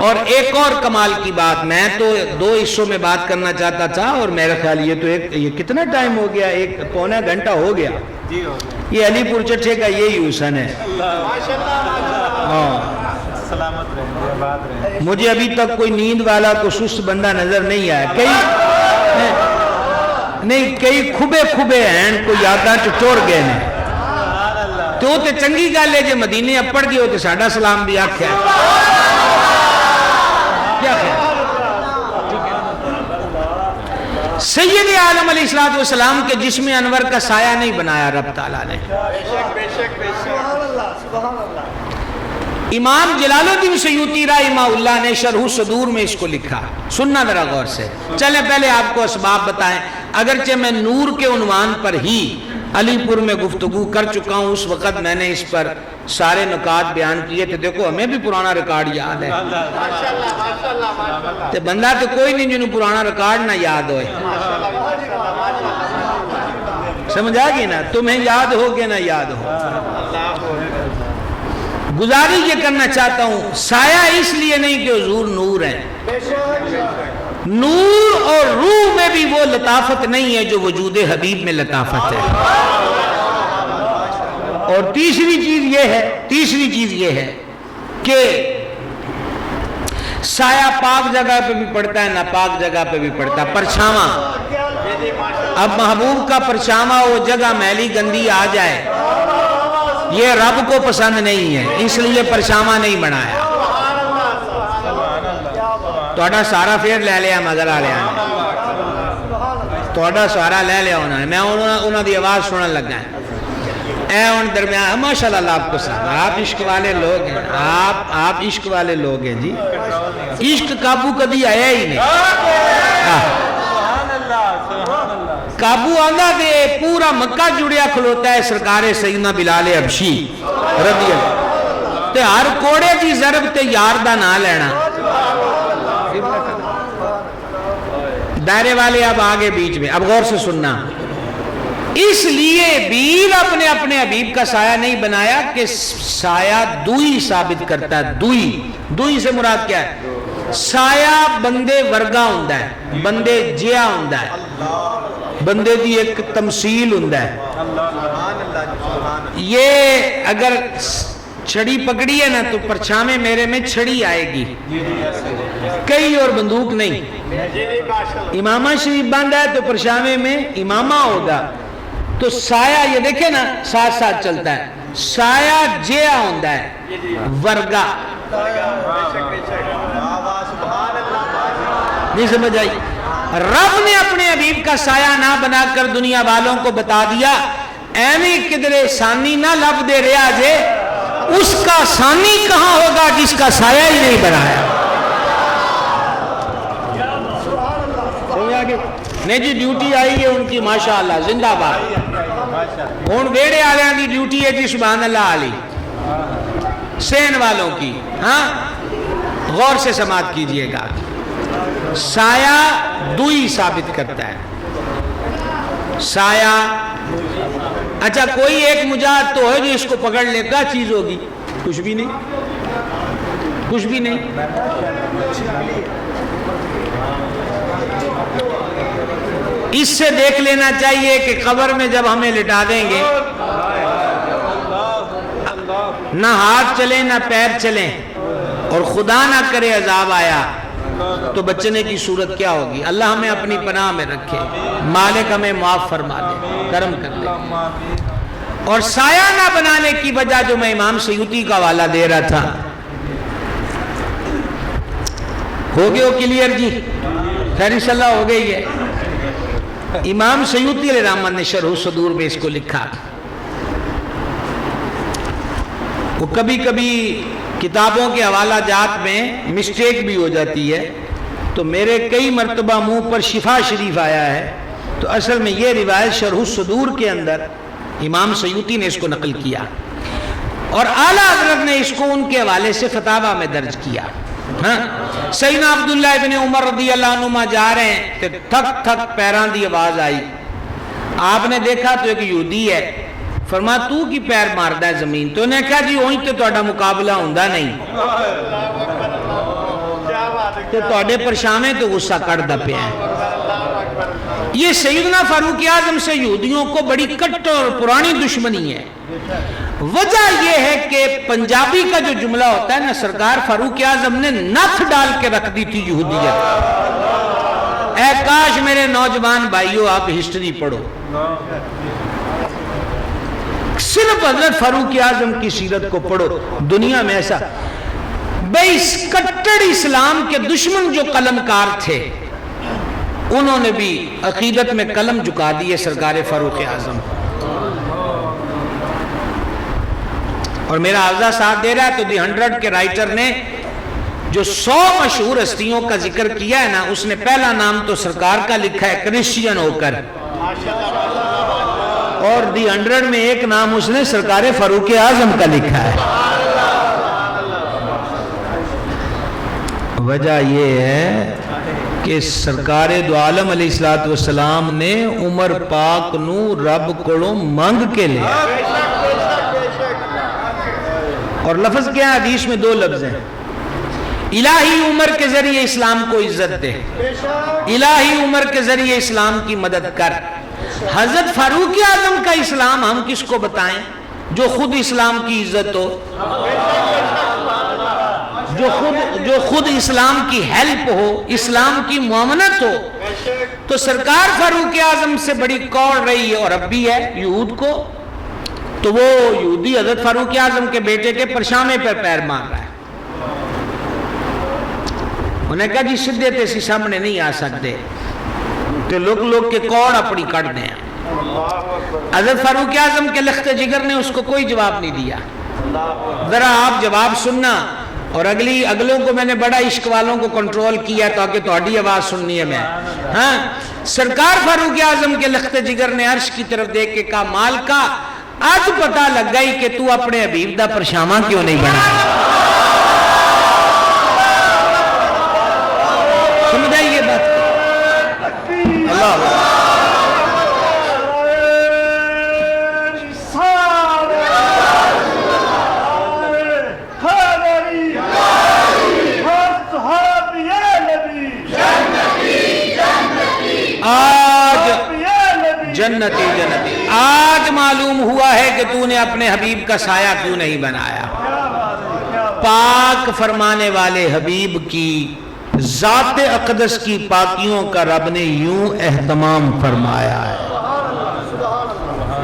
اور ایک اور کمال کی بات, میں تو 2 حصوں میں بات کرنا چاہتا تھا, اور میرا خیال یہ کتنا ٹائم ہو گیا, 1.25 گھنٹہ ہو گیا. یہ علی پور چٹھے کا یہی حسن ہے. مجھے ابھی تک کوئی نیند والا کو سست بندہ نظر نہیں آیا. کئی کھبے ہیں, کوئی یاداں چٹور گئے نے. تو تے چنگی گل ہے جے مدینے اپڑ گئے ہو تے ساڈا سلام بھی آکھیا. کیا خیال؟ سید عالم علیہ السلام کے جسم انور کا سایہ نہیں بنایا رب تعالیٰ نے. امام جلال الدین سیوطی رحمہ اللہ نے شرح صدور میں اس کو لکھا. سننا ذرا غور سے. چلیں پہلے آپ کو اسباب بتائیں. اگرچہ میں نور کے عنوان پر ہی علی پور میں گفتگو کر چکا ہوں, اس وقت میں نے اس پر سارے نکات بیان کیے تھے. دیکھو ہمیں بھی پرانا ریکارڈ یاد ہے. تے بندہ تو کوئی نہیں جنہوں پرانا ریکارڈ نہ یاد ہوئے. سمجھ آ گئی نا؟ تمہیں یاد ہو کہ نہ یاد ہو. گزارش یہ کرنا چاہتا ہوں, سایہ اس لیے نہیں کہ حضور نور ہیں. نور اور روح میں بھی وہ لطافت نہیں ہے جو وجود حبیب میں لطافت ہے. اور تیسری چیز یہ ہے کہ سایہ پاک جگہ پہ بھی پڑتا ہے, ناپاک جگہ پہ بھی پڑتا ہے. پرچھاواں, اب محبوب کا پرچھاواں وہ جگہ میلی گندی آ جائے, یہ رب کو پسند نہیں ہے, اس لیے پرچھاواں نہیں بنایا. توڑا سارا پھر لے لیا مگر آ لیا, توڑا سارا لے لیا انہوں نے. میں انہوں دی آواز سنن لگا ہے. اے ان درمیان ماشاءاللہ آپ کو ساتھ, آپ عشق والے لوگ ہیں, آپ عشق والے لوگ ہیں جی. عشق قابو کبھی آیا ہی نہیں. قابو آندہ دے پورا مکہ جڑیا کھلوتا ہے سرکار سیدنا بلال حبشی رضی اللہ. تے ہر کوڑے دی ضرب تے یار دا نہ لینا. دائرے والے اب آگے بیچ میں, اب غور سے سننا. اس لیے بھی اپنے حبیب کا سایہ نہیں بنایا کہ سایہ دوئی ثابت کرتا ہے. دوئی سے مراد کیا ہے؟ سایہ بندے ورگا ہوندہ ہے, بندے جیا ہوندہ ہے, بندے دی ایک تمثیل ہوندہ ہے. یہ اگر چھڑی پکڑی ہے نا تو پرچھامے میرے میں چھڑی آئے گی, کئی اور بندوق نہیں. امامہ شریف باندھا ہے تو پرچھامے میں امامہ ہوگا. تو سایہ یہ دیکھیں نا ساتھ ساتھ چلتا ہے. سایہ جیا ہوندہ ہے, ورگا. نہیں سمجھ آئی؟ رب نے اپنے حبیب کا سایہ نہ بنا کر دنیا والوں کو بتا دیا ایویں کدرے ثانی نہ لب دے رہا جے, اس کا ثانی کہاں ہوگا جس کا سایہ ہی نہیں بنایا. نہیں جی ڈیوٹی آئی ہے ان کی ماشاءاللہ زندہ باد. ہون ویڑے آلیاں دی ڈیوٹی ہے جی سبحان اللہ علی, سین والوں کی. ہاں غور سے سماعت کیجئے گا. سایہ دوئی ثابت کرتا ہے. سایہ, اچھا کوئی ایک مجاہد تو ہے جو اس کو پکڑ لے, کیا چیز ہوگی؟ کچھ بھی نہیں. کچھ بھی نہیں. اس سے دیکھ لینا چاہیے کہ قبر میں جب ہمیں لٹا دیں گے نہ ہاتھ چلیں نہ پیر چلیں اور خدا نہ کرے عذاب آیا تو بچنے کی صورت کیا ہوگی؟ اللہ ہمیں اپنی پناہ میں رکھے، مالک ہمیں معاف فرما دے، کرم کر دے. اور سایہ نہ بنانے کی وجہ جو میں امام سیوطی کا حوالہ دے رہا تھا، ہو گئے ہو کلیئر جی؟ خیر انشاءاللہ ہو گئی ہے. امام سیوطی علیہ رحمت نے شرح الصدور میں اس کو لکھا. وہ کبھی کبھی کتابوں کے حوالہ جات میں مسٹیک بھی ہو جاتی ہے، تو میرے کئی مرتبہ منہ پر شفا شریف آیا ہے، تو اصل میں یہ روایت شرح الصدور کے اندر امام سیوطی نے اس کو نقل کیا اور اعلیٰ حضرت نے اس کو ان کے حوالے سے فتاویٰ میں درج کیا. سیدنا عبداللہ ابن عمر رضی اللہ عنہما جا رہے ہیں کہ تھک تھک پیران دی آواز آئی. آپ نے دیکھا تو ایک یہودی ہے. فرمایا تو کی پیر ماردا ہے زمین؟ تو انہیں کہا جی وہیں تو تہاڈا مقابلہ ہوندا نہیں، تو تہاڈے پرشامے تو غصہ کڑدا پیا ہے. یہ سیدنا فاروق اعظم سے یہودیوں کو بڑی کٹ اور پرانی دشمنی ہے. وجہ یہ ہے کہ پنجابی کا جو جملہ ہوتا ہے نا، سرکار فاروق اعظم نے نتھ ڈال کے رکھ دی تھی یہودیت. اے کاش میرے نوجوان بھائیوں آپ ہسٹری پڑھو، صرف حضرت فاروق اعظم کی سیرت کو پڑھو. دنیا میں ایسا بھئی اس کٹڑ اسلام کے دشمن جو قلم کار تھے، انہوں نے بھی عقیدت میں قلم جھکا دیے سرکار فاروق اعظم. اور میرا حافظہ ساتھ دے رہا ہے تو دی 100 کے رائٹر نے جو 100 مشہور ہستیوں کا ذکر کیا ہے نا، اس نے پہلا نام تو سرکار کا لکھا ہے کرسچین ہو کر، اور دی 100 میں ایک نام اس نے سرکار فاروق اعظم کا لکھا ہے. وجہ یہ ہے کہ سرکار دو عالم علیہ السلام نے عمر پاک نو رب کو مانگ کے لیا. اور لفظ کیا ہے؟ حدیث میں 2 لفظ ہیں. الہی عمر کے ذریعے اسلام کو عزت دے، الہی عمر کے ذریعے اسلام کی مدد کر. حضرت فاروق اعظم کا اسلام ہم کس کو بتائیں جو خود اسلام کی عزت ہو، جو خود اسلام کی ہیلپ ہو، اسلام کی معاونت ہو. تو سرکار فاروق اعظم سے بڑی کوڑ رہی ہے اور اب بھی ہے یہود کو. تو وہ یہودی حضرت فاروق اعظم کے بیٹے کے پرشامے پر پیر مار رہا ہے. انہیں کہا جی سدھے تے سی سامنے نہیں آ سکتے، تو لوگ کے کوڑ اپنی کٹ دیں. حضرت فاروق اعظم کے لخت جگر نے اس کو کوئی جواب نہیں دیا. ذرا آپ جواب سننا. اور اگلوں کو میں نے بڑا عشق والوں کو کنٹرول کیا تاکہ تہاڈی آواز سننی ہے میں. ہاں، سرکار فاروق اعظم کے لخت جگر نے عرش کی طرف دیکھ کے کہا مالکا آج پتہ لگ گئی کہ تو اپنے حبیب دا پرشامہ کیوں نہیں بنا. سمجھا یہ بات؟ اللہ جنتی آج معلوم ہوا ہے کہ تو نے اپنے حبیب کا سایہ کیوں نہیں بنایا. پاک فرمانے والے حبیب کی ذات اقدس کی پاکیوں کا رب نے یوں اہتمام فرمایا ہے.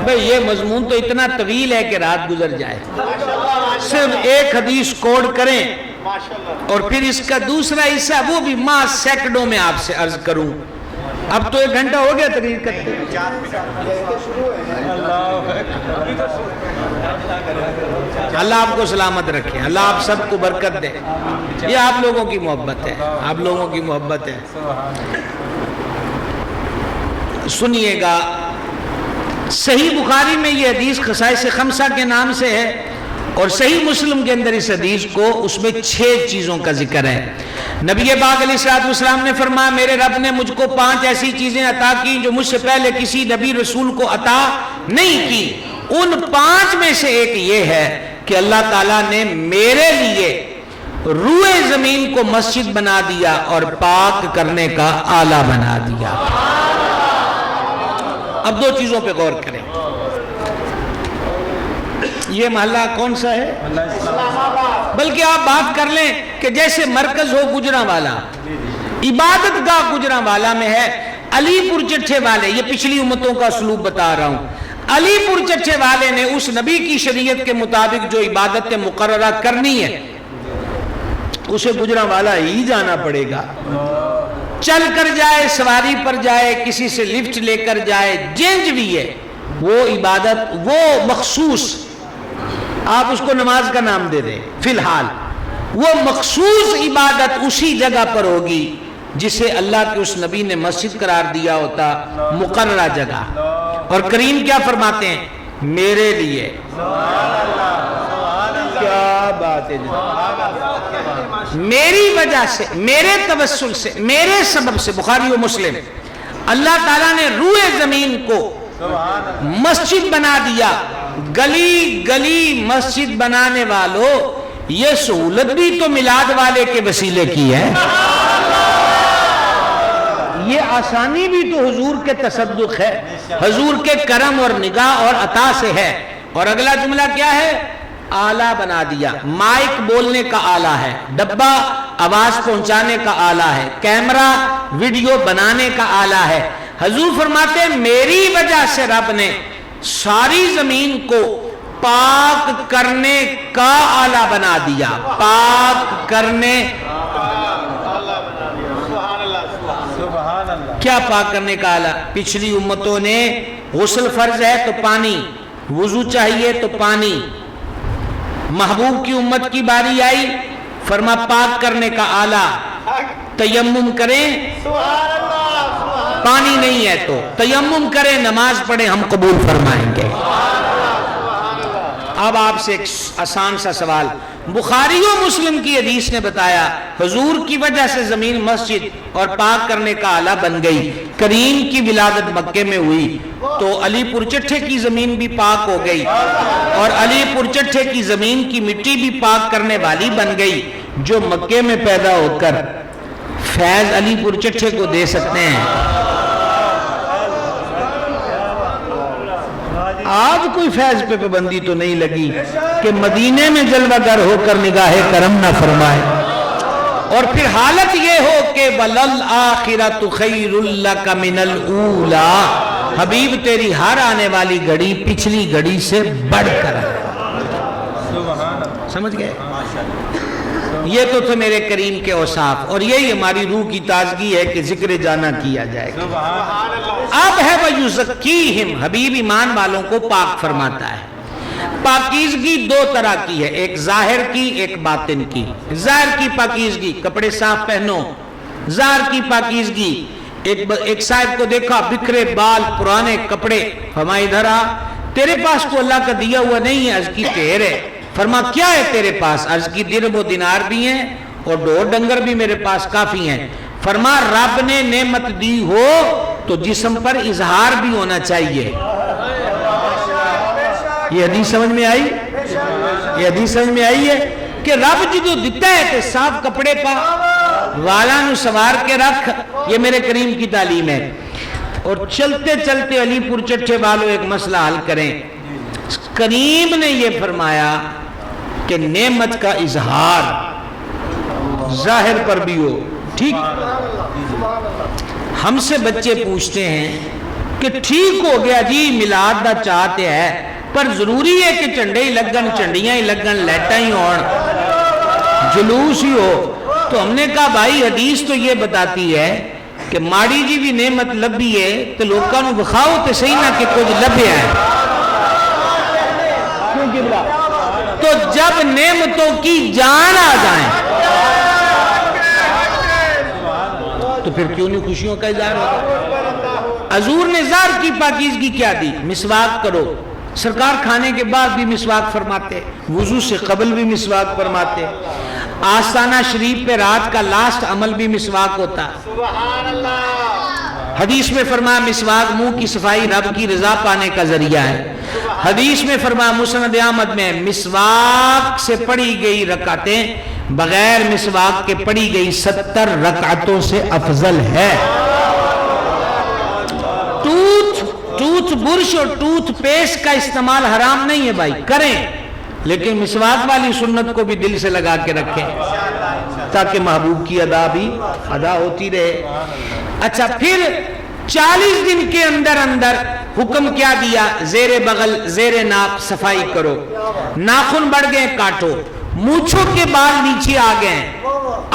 بھئی یہ مضمون تو اتنا طویل ہے کہ رات گزر جائے. صرف ایک حدیث کوڈ کریں اور پھر اس کا دوسرا حصہ وہ بھی ماں سیکنڈوں میں آپ سے عرض کروں. اب تو 1 گھنٹہ ہو گیا تقریر کرتے. اللہ آپ کو سلامت رکھے، اللہ آپ سب کو برکت دے. یہ آپ لوگوں کی محبت ہے، آپ لوگوں کی محبت ہے. سنیے گا، صحیح بخاری میں یہ حدیث خصائص خمسہ کے نام سے ہے اور صحیح مسلم کے اندر اس حدیث کو اس میں 6 چیزوں کا ذکر ہے. نبی پاک علیہ السلام نے فرمایا میرے رب نے مجھ کو 5 ایسی چیزیں عطا کی جو مجھ سے پہلے کسی نبی رسول کو عطا نہیں کی. ان 5 میں سے ایک یہ ہے کہ اللہ تعالیٰ نے میرے لیے روئے زمین کو مسجد بنا دیا اور پاک کرنے کا آلہ بنا دیا۔ اب دو چیزوں پہ غور کریں۔ یہ محلہ کون سا ہے؟ بلکہ آپ بات کر لیں کہ جیسے مرکز ہو گجرانوالا، عبادت گاہ گجرانوالا میں ہے۔ علی پور چٹھے والے، یہ پچھلی امتوں کا اسلوب بتا رہا ہوں، علی پور چٹھے والے نے اس نبی کی شریعت کے مطابق جو عبادت مقررہ کرنی ہے اسے گجرانوالا ہی جانا پڑے گا، چل کر جائے، سواری پر جائے، کسی سے لفٹ لے کر جائے، جینج بھی ہے وہ عبادت، وہ مخصوص، آپ اس کو نماز کا نام دے دیں، فی الحال وہ مخصوص عبادت اسی جگہ پر ہوگی جسے اللہ کے اس نبی نے مسجد قرار دیا ہوتا، مقررہ جگہ۔ اور کریم کیا فرماتے ہیں؟ میرے لیے، کیا بات ہے، میری وجہ سے، میرے توسل سے، میرے سبب سے، بخاری و مسلم، اللہ تعالیٰ نے روئے زمین کو مسجد بنا دیا۔ گلی گلی مسجد بنانے والوں، یہ سہولت بھی تو میلاد والے کے وسیلے کی ہے، یہ آسانی بھی تو حضور کے تصدق ہے، حضور کے کرم اور نگاہ اور عطا سے ہے۔ اور اگلا جملہ کیا ہے؟ آلہ بنا دیا۔ مائک بولنے کا آلہ ہے، ڈبہ آواز پہنچانے کا آلہ ہے، کیمرہ ویڈیو بنانے کا آلہ ہے۔ حضور فرماتے ہیں میری وجہ سے رب نے ساری زمین کو پاک کرنے کا آلہ بنا دیا، پاک کرنے، کیا پاک کرنے کا آلہ؟ پچھلی امتوں نے غسل فرض ہے تو پانی، وضو چاہیے تو پانی، محبوب کی امت کی باری آئی، فرما پاک کرنے کا آلہ، تیمم کریں، پانی نہیں ہے تو تیمم کریں، نماز پڑھیں، ہم قبول فرمائیں گے۔ اب آپ سے ایک آسان سا سوال، بخاری و مسلم کی حدیث نے بتایا حضور کی وجہ سے زمین مسجد اور پاک کرنے کا آلہ بن گئی، کریم کی ولادت مکے میں ہوئی تو علی پور چٹھے کی زمین بھی پاک ہو گئی اور علی پور چٹھے کی زمین کی مٹی بھی پاک کرنے والی بن گئی، جو مکے میں پیدا ہو کر فیض علی پور چٹھے کو دے سکتے ہیں۔ آج کوئی فیض پہ پابندی تو نہیں لگی کہ مدینے میں جلوہ گر ہو کر نگاہ کرم نہ فرمائے، اور پھر حالت یہ ہو کہ وَلَلْآخِرَةُ خَيْرٌ لَكَ مِنَ الْأُولَى، حبیب تیری ہر آنے والی گھڑی پچھلی گھڑی سے بڑھ کر ہے۔ سمجھ گئے؟ یہ تو تھے میرے کریم کے اوصاف، اور یہی ہماری روح کی تازگی ہے کہ ذکر جانا کیا جائے گا۔ اب ہے وَيُزَكِّيهِمْ، حبیب ایمان والوں کو پاک فرماتا ہے۔ پاکیزگی دو طرح کی ہے، ایک ظاہر کی، ایک باطن کی۔ ظاہر کی پاکیزگی، کپڑے صاف پہنو، ظاہر کی پاکیزگی، ایک صاحب کو دیکھا بکھرے بال، پرانے کپڑے، فرمایا ادھر آ، تیرے پاس کو اللہ کا دیا ہوا نہیں ہے، عرض کی ٹھہر ہے۔ فرما کیا ہے تیرے پاس؟ عرض کی درہم و دینار بھی ہیں اور ڈور ڈنگر بھی میرے پاس کافی ہیں۔ فرما رب نے نعمت دی ہو تو جسم پر اظہار بھی ہونا چاہیے۔ یہ حدیث سمجھ میں آئی؟ یہ حدیث سمجھ میں آئی ہے کہ رب جدو دیتا ہے کہ صاف کپڑے پا، والا نو سوار کے رکھ، یہ میرے کریم کی تعلیم ہے۔ اور چلتے چلتے علی پور چٹھے والوں ایک مسئلہ حل کریں۔ کریم نے یہ فرمایا کہ نعمت کا اظہار ظاہر پر بھی ہو، ٹھیک؟ ہم سے بچے پوچھتے ہیں کہ ٹھیک ہو گیا جی میلاد دا چاہتے ہے، پر ضروری ہے کہ چنڈے ہی لگن، چنڈیاں ہی لگن، لیٹاں ہی ہون، جلوس ہی ہو؟ تو ہم نے کہا بھائی حدیث تو یہ بتاتی ہے کہ ماڑی جی بھی نعمت لبھی ہے تو لوگوں کو بخاؤ تو صحیح نہ کہ کچھ لبھیا ہے۔ تو جب نعمتوں کی جان آ جائیں تو پھر کیوں نہیں خوشیوں کا اظہار ہوگا؟ حضور نے ظاہر کی پاکیزگی کیا دی؟ مسواک کرو، سرکار کھانے کے بعد بھی مسواک فرماتے، وضو سے قبل بھی مسواک فرماتے، آستانہ شریف پہ رات کا لاسٹ عمل بھی مسواک ہوتا۔ حدیث میں فرمایا مسواک منہ کی صفائی رب کی رضا پانے کا ذریعہ ہے۔ حدیث میں فرمایا مسند احمد میں مسواک سے پڑھی گئی رکعتیں بغیر مسواک کے پڑھی گئی 70 رکعتوں سے افضل ہے۔ ٹوتھ برش اور ٹوتھ پیسٹ کا استعمال حرام نہیں ہے بھائی، کریں، لیکن مسواک والی سنت کو بھی دل سے لگا کے رکھیں تاکہ محبوب کی ادا ہوتی رہے۔ اچھا، پھر 40 دن کے اندر حکم کیا دیا؟ زیر بغل زیر ناک صفائی کرو، ناخن بڑھ گئے کاٹو، مونچھوں کے بال نیچے آ گئے،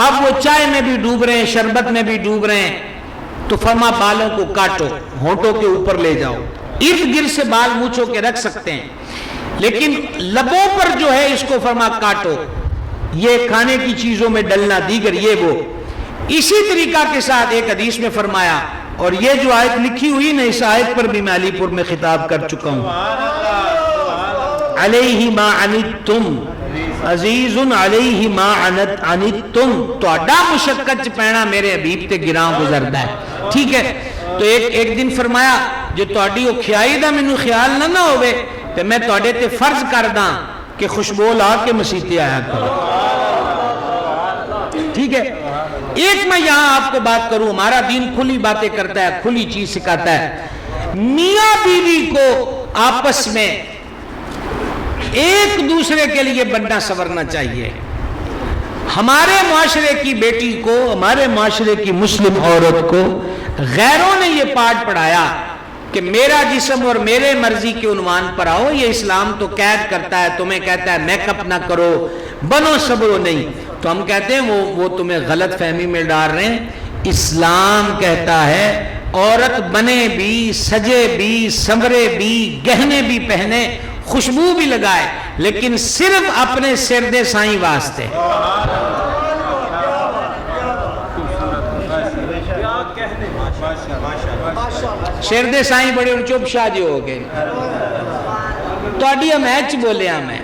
اب وہ چائے میں بھی ڈوب رہے ہیں، شربت میں بھی ڈوب رہے ہیں، تو فرما بالوں کو کاٹو، ہونٹوں کے اوپر لے جاؤ، ارد گرد سے بال مونچھوں کے رکھ سکتے ہیں، لیکن لبوں پر جو ہے اس کو فرما کاٹو، یہ کھانے کی چیزوں میں ڈلنا، دیگر یہ وہ۔ اسی طریقہ کے ساتھ ایک حدیث میں فرمایا، اور یہ جو آیت لکھی ہوئی نا، اس آیت پر بھی میں علی پور میں خطاب کر چکا ہوں، علیہ ما عنتم عزیز علیہ ما عنتم، تو اڈا مشقت پینا میرے حبیب تے گراں گزردا ہے، ٹھیک ہے؟ تو ایک دن فرمایا جو تہاڈی او کھیائی دا مینوں خیال نہ ہوئے تے میں تہاڈے تے فرض کر داں کہ خوشبو لا کے مسیح تے آیا کرو، ٹھیک ہے؟ ایک میں یہاں آپ کو بات کروں، ہمارا دین کھلی باتیں کرتا ہے، کھلی چیز سکھاتا ہے، میاں بیوی کو آپس میں ایک دوسرے کے لیے بننا سورنا چاہیے۔ ہمارے معاشرے کی بیٹی کو، ہمارے معاشرے کی مسلم عورت کو غیروں نے یہ پاٹ پڑھایا کہ میرا جسم اور میرے مرضی کے عنوان پر آؤ، یہ اسلام تو قید کرتا ہے، تمہیں کہتا ہے میک اپ نہ کرو، بنو صبرو نہیں، تو ہم کہتے ہیں وہ تمہیں غلط فہمی میں ڈال رہے ہیں۔ اسلام کہتا ہے عورت بنے بھی، سجے بھی، سنورے بھی، گہنے بھی پہنے، خوشبو بھی لگائے، لیکن صرف اپنے سرد سائیں واسطے۔ شرد سائیں بڑے اور چپ شاہ جو ہو گئے، تو اڈی میچ بولے میں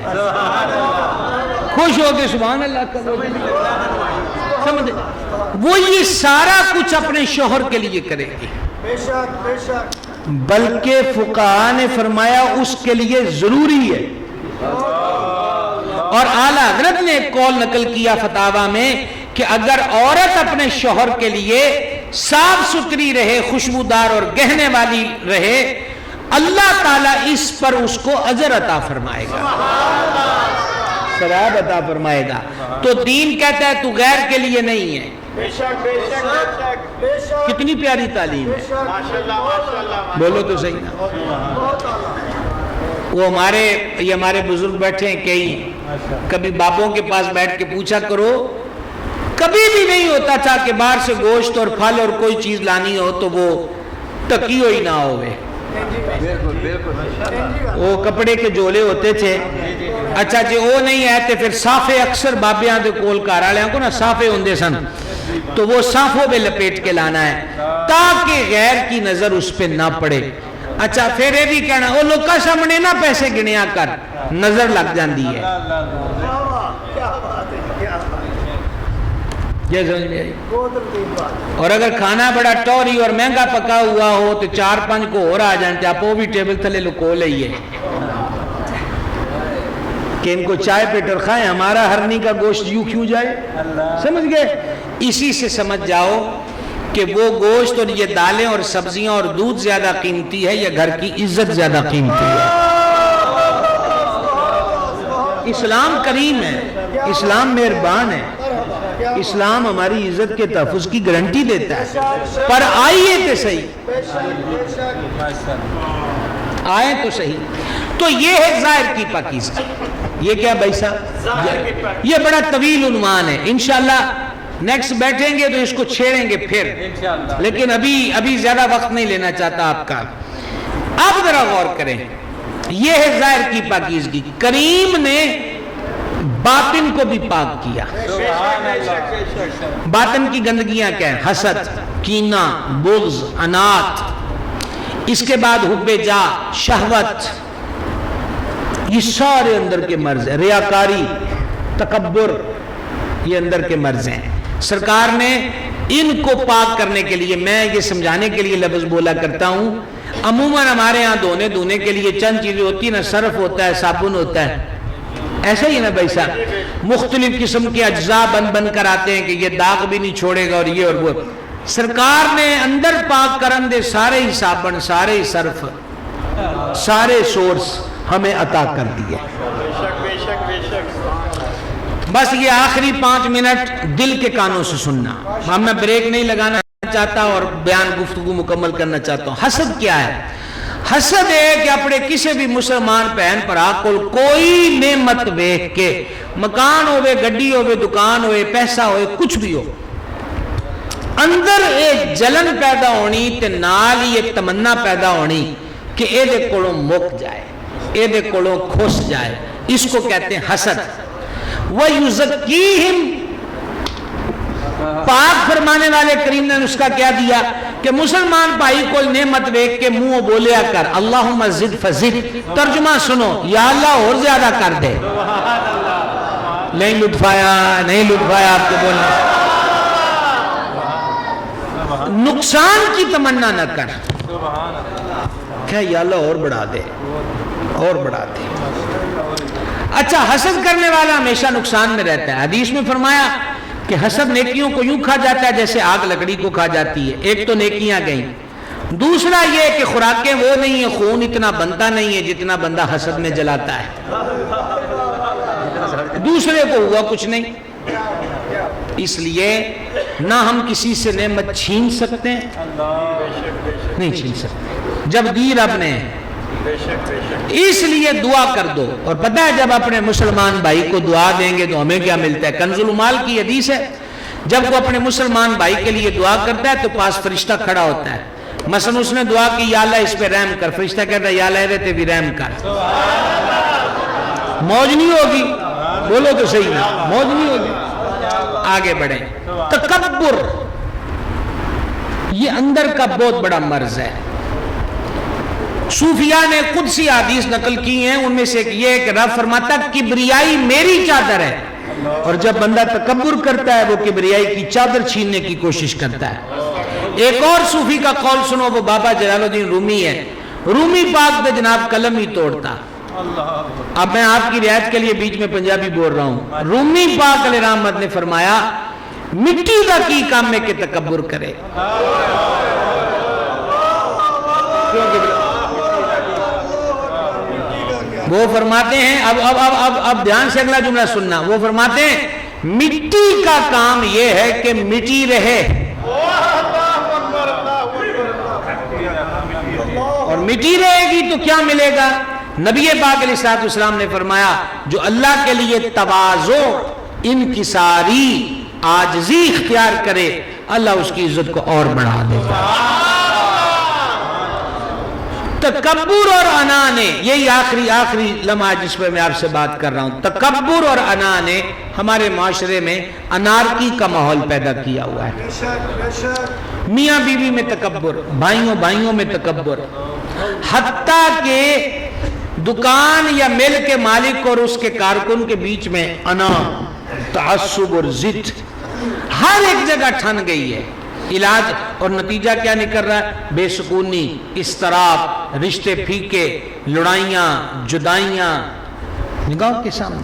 خوش ہو کے سبحان اللہ کرو، سمجھے؟ وہ یہ سارا کچھ اپنے شوہر کے لیے کرے گی، بلکہ فقہاء نے فرمایا اس کے لیے ضروری ہے، اور اعلیٰ حضرت نے ایک قول نقل کیا فتاوی میں کہ اگر عورت اپنے شوہر کے لیے صاف ستھری رہے، خوشبودار اور گہنے والی رہے، اللہ تعالیٰ اس پر اس کو اجر عطا فرمائے گا، ثواب عطا فرمائے گا۔ تو دین کہتا ہے تو غیر کے لیے نہیں ہے، کتنی پیاری تعلیم ہے، بولو تو صحیح نا۔ وہ ہمارے بزرگ بیٹھے ہیں کئی، کبھی بابوں کے پاس بیٹھ کے پوچھا کرو، کبھی بھی نہیں ہوتا تھا کہ باہر سے گوشت اور پھل اور کوئی چیز لانی ہو تو وہ تکیو ہی نہ ہوئے، وہ کپڑے کے جولے ہوتے تھے، اچھا جی وہ نہیں ہے تو پھر صافے اکثر بابیاں دے کول گھر والوں کو نا صافے ہوندے سن، تو وہ صافوں میں لپیٹ کے لانا ہے تاکہ غیر کی نظر اس پہ نہ پڑے۔ اچھا پھر یہ بھی کہنا وہ لوکاں سامنے نہ پیسے گنیا کر، نظر لگ جاندی ہے، یہ سمجھ لے۔ اور اگر کھانا بڑا ٹوری اور مہنگا پکا ہوا ہو تو 4-5 کو اور آ جانتے، آپ وہ بھی ٹیبل تھلے لکو لئیے کہ ان کو چائے پیٹ اور کھائیں، ہمارا ہرنی کا گوشت یوں کیوں جائے، سمجھ گئے؟ اسی سے سمجھ جاؤ کہ وہ گوشت اور یہ دالیں اور سبزیاں اور دودھ زیادہ قیمتی ہے یا گھر کی عزت زیادہ قیمتی ہے۔ اسلام کریم ہے، اسلام مہربان ہے، اسلام ہماری عزت کے تحفظ کی گارنٹی دیتا ہے، پر آئیے تو صحیح، آئیں تو صحیح۔ تو یہ ہے ظاہر کی پاکیزگی، یہ کیا بھائی صاحب، یہ بڑا طویل عنوان ہے، انشاءاللہ نیکسٹ بیٹھیں گے تو اس کو چھیڑیں گے پھر، لیکن ابھی زیادہ وقت نہیں لینا چاہتا آپ کا۔ آپ ذرا غور کریں، یہ ہے ظاہر کی پاکیزگی۔ کریم نے باطن کو بھی پاک کیا۔ باطن کی گندگیاں کیا ہیں؟ حسد، کینہ، بغض، عناد، اس کے بعد حب جاہ، شہوت، یہ سارے اندر کے مرض ہیں، ریاکاری، تکبر، یہ اندر کے مرض ہیں۔ سرکار نے ان کو پاک کرنے کے لیے، میں یہ سمجھانے کے لیے لفظ بولا کرتا ہوں، عموماً ہمارے ہاں دھونے کے لیے چند چیزیں ہوتی ہیں نا، صرف ہوتا ہے، صابن ہوتا ہے، ایسا ہی ہے نا بھائی صاحب، مختلف قسم کے اجزاء بن بن کر آتے ہیں کہ یہ داغ بھی نہیں چھوڑے گا اور یہ اور وہ. سرکار نے اندر پاک کرن دے سارے ہی صابن، سارے ہی صرف، سارے سورس ہمیں عطا کر دیے. بس یہ آخری 5 منٹ دل کے کانوں سے سننا. اب میں بریک نہیں لگانا چاہتا اور بیان گفتگو مکمل کرنا چاہتا ہوں. حسد کیا ہے؟ حسد ہے کہ اپنے کسی بھی مسلمان بہن بھرا کو کوئی نعمت دیکھ کے، مکان ہوئے، گڈی ہوئے، دکان ہوئے، پیسہ ہوئے، کچھ بھی ہو، اندر ایک جلن پیدا ہونی تے نال ہی ایک تمنا پیدا ہونی کہ اے دے کولوں مک جائے، اے دے کولوں کھس جائے. اس کو کہتے ہیں حسد. وَيُزَكِّيهِمْ، پاک فرمانے والے کریم نے نسخہ کیا دیا کہ مسلمان بھائی کوئی نعمت دیکھ کے منہ بولیا کر اللہم زد فزد. ترجمہ سنو، یا اللہ اور زیادہ کر دے. نہیں لطفایا، نہیں لطفایا آپ کو بولنا. نقصان کی تمنا نہ کر، کہ یا اللہ اور بڑھا دے، اور بڑھا دے. اچھا، حسد کرنے والا ہمیشہ نقصان میں رہتا ہے. حدیث میں فرمایا کہ حسد نیکیوں کو یوں کھا جاتا ہے جیسے آگ لکڑی کو کھا جاتی ہے. ایک تو نیکیاں گئیں، دوسرا یہ کہ خوراکیں وہ نہیں ہیں، خون اتنا بنتا نہیں ہے جتنا بندہ حسد میں جلاتا ہے. دوسرے کو ہوا کچھ نہیں. اس لیے نہ ہم کسی سے نعمت چھین سکتے ہیں، نہیں چھین سکتے جب دی رب نے. اس لیے دعا کر دو. اور پتہ ہے جب اپنے مسلمان بھائی کو دعا دیں گے تو ہمیں کیا ملتا ہے؟ کنز المال کی حدیث ہے، جب وہ اپنے مسلمان بھائی کے لیے دعا کرتا ہے تو پاس فرشتہ کھڑا ہوتا ہے. مثلا اس نے دعا کی یا اللہ اس پہ رحم کر، فرشتہ کہتا ہے یا اللہ رہتے بھی رحم کر. موج نہیں ہوگی؟ بولو تو صحیح نا، موج نہیں ہوگی. آگے بڑھیں. تکبر یہ اندر کا بہت بڑا مرض ہے. صوفیاء نے قدسی حدیث نقل کی ہیں، ان میں سے یہ ہے کہ رب فرماتا کبریائی میری چادر ہے. اور جب بندہ تکبر کرتا ہے وہ کبریائی کی چادر چھیننے کی کوشش کرتا ہے. ایک اور صوفی کا قول سنو، وہ بابا جلال الدین رومی ہے. رومی پاک میں جناب قلم ہی توڑتا. اب میں آپ کی رعایت کے لیے بیچ میں پنجابی بول رہا ہوں. رومی پاک علیہ رحمت نے فرمایا مٹی کا کی کام میں کہ تکبر کرے. وہ فرماتے ہیں اب دھیان سے اگلا جملہ سننا. وہ فرماتے ہیں مٹی کا کام یہ ہے کہ مٹی رہے، اور مٹی رہے گی تو کیا ملے گا؟ نبی پاک علیہ الصلوۃ والسلام نے فرمایا جو اللہ کے لیے تواضع، انکساری، عاجزی اختیار کرے اللہ اس کی عزت کو اور بڑھا دے گا. تکبر اور انا نے، یہی آخری لمحہ جس پہ میں آپ سے بات کر رہا ہوں، تکبر اور انا نے ہمارے معاشرے میں انارکی کا ماحول پیدا کیا ہوا ہے. میاں بیوی میں تکبر، بھائیوں میں تکبر، حتیٰ کہ دکان یا مل کے مالک اور اس کے کارکن کے بیچ میں انا، تعصب اور ضد ہر ایک جگہ ٹھن گئی ہے. علاج اور نتیجہ کیا نکل رہا ہے؟ بے سکونی، اضطراب، رشتے پھیکے، لڑائیاں، جدائیاں نگاہوں کے سامنے.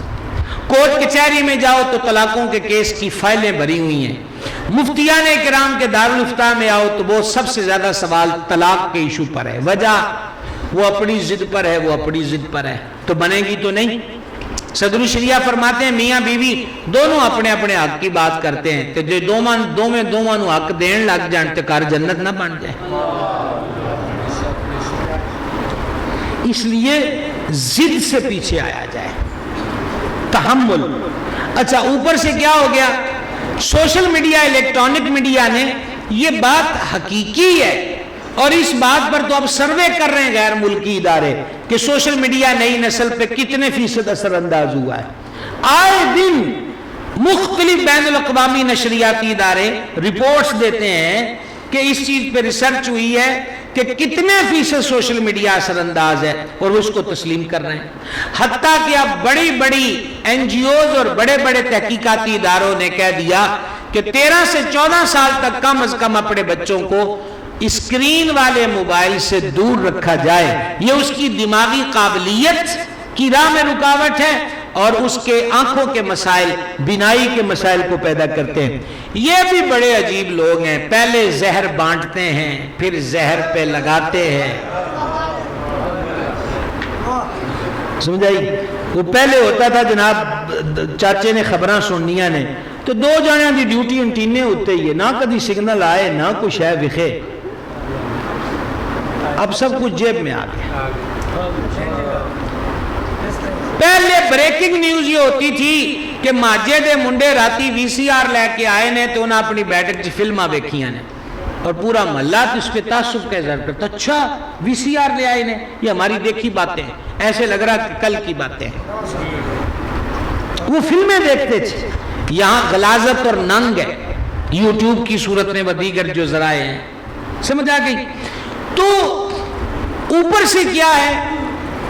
کورٹ کچہری میں جاؤ تو طلاقوں کے کیس کی فائلیں بھری ہوئی ہیں. مفتیان کرام کے دارالافتاء میں آؤ تو وہ سب سے زیادہ سوال طلاق کے ایشو پر ہے. وجہ وہ اپنی ضد پر ہے، وہ اپنی ضد پر ہے، تو بنے گی تو نہیں. صدر الشریعہ فرماتے ہیں میاں بیوی دونوں اپنے اپنے حق کی بات کرتے ہیں تو جو دوواں نو حق دین لگ جان تے کار جنت نہ بن جائے. اس لیے ضد سے پیچھے آیا جائے. تحمل. اچھا اوپر سے کیا ہو گیا؟ سوشل میڈیا، الیکٹرانک میڈیا نے یہ بات حقیقی ہے، اور اس بات پر تو اب سروے کر رہے ہیں غیر ملکی ادارے کہ سوشل میڈیا نئی نسل پہ کتنے فیصد اثر انداز ہوا ہے. آئے دن مختلف بین الاقوامی نشریاتی ادارے رپورٹس دیتے ہیں کہ اس چیز پہ ریسرچ ہوئی ہے کہ کتنے فیصد سوشل میڈیا اثر انداز ہے، اور وہ اس کو تسلیم کر رہے ہیں. حتیٰ کہ اب بڑی بڑی این جی اوز اور بڑے بڑے تحقیقاتی اداروں نے کہہ دیا کہ 13 سے 14 سال تک کم از کم اپنے بچوں کو اسکرین والے موبائل سے دور رکھا جائے. یہ اس کی دماغی قابلیت کی راہ میں رکاوٹ ہے، اور اس کے آنکھوں کے مسائل، بینائی کے مسائل کو پیدا کرتے ہیں۔ یہ بھی بڑے عجیب لوگ ہیں، پہلے زہر بانٹتے ہیں پھر زہر پہ لگاتے ہیں، سمجھائی؟ وہ پہلے ہوتا تھا جناب چاچے نے خبراں سننیاں نے تو دو جانیاں دی ڈیوٹی انٹینے ہوتے ہی ہے، نہ کدی سگنل آئے نہ کچھ ہے وکھے، اب سب کچھ جیب میں آ گیا۔ پہلے بریکنگ نیوز یہ ہوتی تھی کہ ماجے دے منڈے راتی وی سی آر لے کے آئے نے تو انہاں اپنی بیٹھ فلماں ویکھیاں نے اور پورا محلہ اس پہ تعصب کا اظہار کرتا، اچھا وی سی آر لے آئے نے، یہ ہماری دیکھی باتیں ہیں، ایسے لگ رہا کہ کل کی باتیں ہیں۔ وہ فلمیں دیکھتے تھے، یہاں غلاظت اور ننگ ہے، یوٹیوب کی صورت میں و دیگر جو ذرائع ہیں، سمجھ آ گئی؟ تو اوپر سے کیا ہے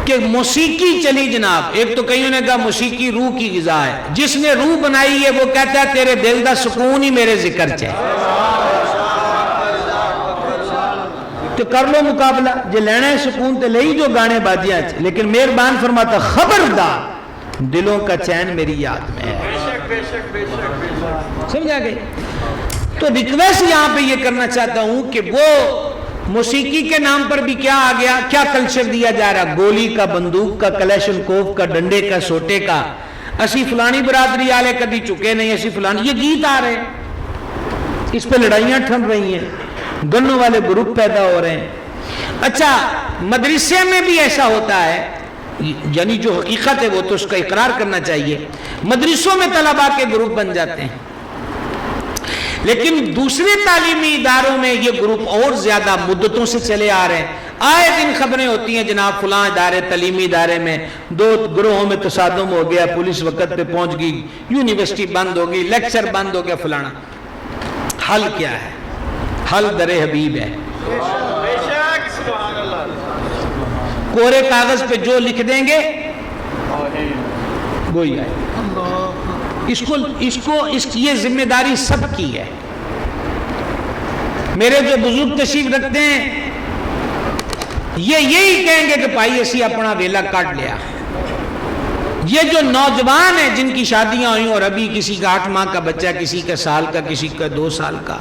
کہ موسیقی چلی جناب، ایک تو کئیوں نے کہا موسیقی روح کی غذا ہے، جس نے روح بنائی ہے وہ کہتا ہے تیرے دل دا سکون ہی میرے ذکر چ ہے، تو کر لو مقابلہ، جو لینا ہے سکون تے لئی جو گانے باجیاں چ، لیکن مہربان فرماتا خبردار دلوں کا چین میری یاد میں ہے، سمجھا گئی؟ تو ریکویسٹ یہاں پہ یہ کرنا چاہتا ہوں کہ وہ موسیقی کے نام پر بھی کیا آ گیا، کیا کلچر دیا جا رہا، گولی کا، بندوق کا، کلیشن کوف کا، ڈنڈے کا، سوٹے کا، اسی فلانی برادری آلے کبھی چکے نہیں، اسی فلانی، یہ گیت آ رہے ہیں، اس پہ لڑائیاں ٹھن رہی ہیں، گنوں والے گروپ پیدا ہو رہے ہیں۔ اچھا مدرسے میں بھی ایسا ہوتا ہے، یعنی جو حقیقت ہے وہ تو اس کا اقرار کرنا چاہیے، مدرسوں میں طلباء کے گروپ بن جاتے ہیں، لیکن دوسرے تعلیمی اداروں میں یہ گروپ اور زیادہ مدتوں سے چلے آ رہے ہیں۔ آئے دن خبریں ہوتی ہیں جناب فلاں ادارے، تعلیمی ادارے میں دو گروہوں میں تصادم ہو گیا، پولیس وقت پہ پہنچ گئی، یونیورسٹی بند ہو گئی، لیکچر بند ہو گیا، فلانا۔ حل کیا ہے؟ حل در حبیب ہے، کورے کاغذ پہ جو لکھ دیں گے وہی آئے، اس کی یہ ذمہ داری سب کی ہے۔ میرے جو بزرگ تشریف رکھتے ہیں یہ یہی کہیں گے کہ بھائی اسی اپنا ویلا کاٹ لیا۔ یہ جو نوجوان ہیں جن کی شادیاں ہوئیں اور ابھی کسی کا 8 ماہ کا بچہ، کسی کا سال کا، کسی کا 2 سال کا،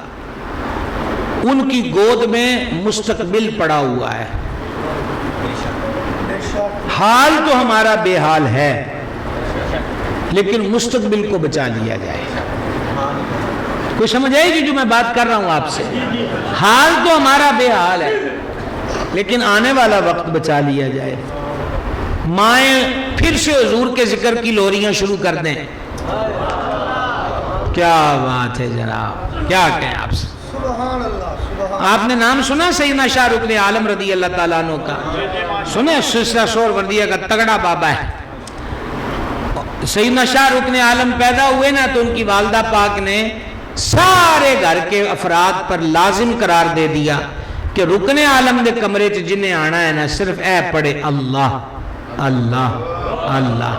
ان کی گود میں مستقبل پڑا ہوا ہے۔ حال تو ہمارا بے حال ہے لیکن مستقبل کو بچا لیا جائے۔ کوئی سمجھ آئے گی جو میں بات کر رہا ہوں آپ سے؟ حال تو ہمارا بے حال ہے لیکن آنے والا وقت بچا لیا جائے۔ مائیں پھر سے حضور کے ذکر کی لوریاں شروع کر دیں، کیا بات ہے جناب، کیا کہیں آپ سے؟ آپ نے نام سنا سیدنا شاہ رکن عالم رضی اللہ تعالیٰ عنہ کا؟ سنے؟ سلسلہ سور وردیہ کا تگڑا بابا ہے۔ سیدنا شاہ رکن عالم پیدا ہوئے نا تو ان کی والدہ پاک نے سارے گھر کے افراد پر لازم قرار دے دیا کہ رکن عالم دے کمرے چ جنہیں آنا ہے نا صرف اے پڑھے اللہ اللہ اللہ،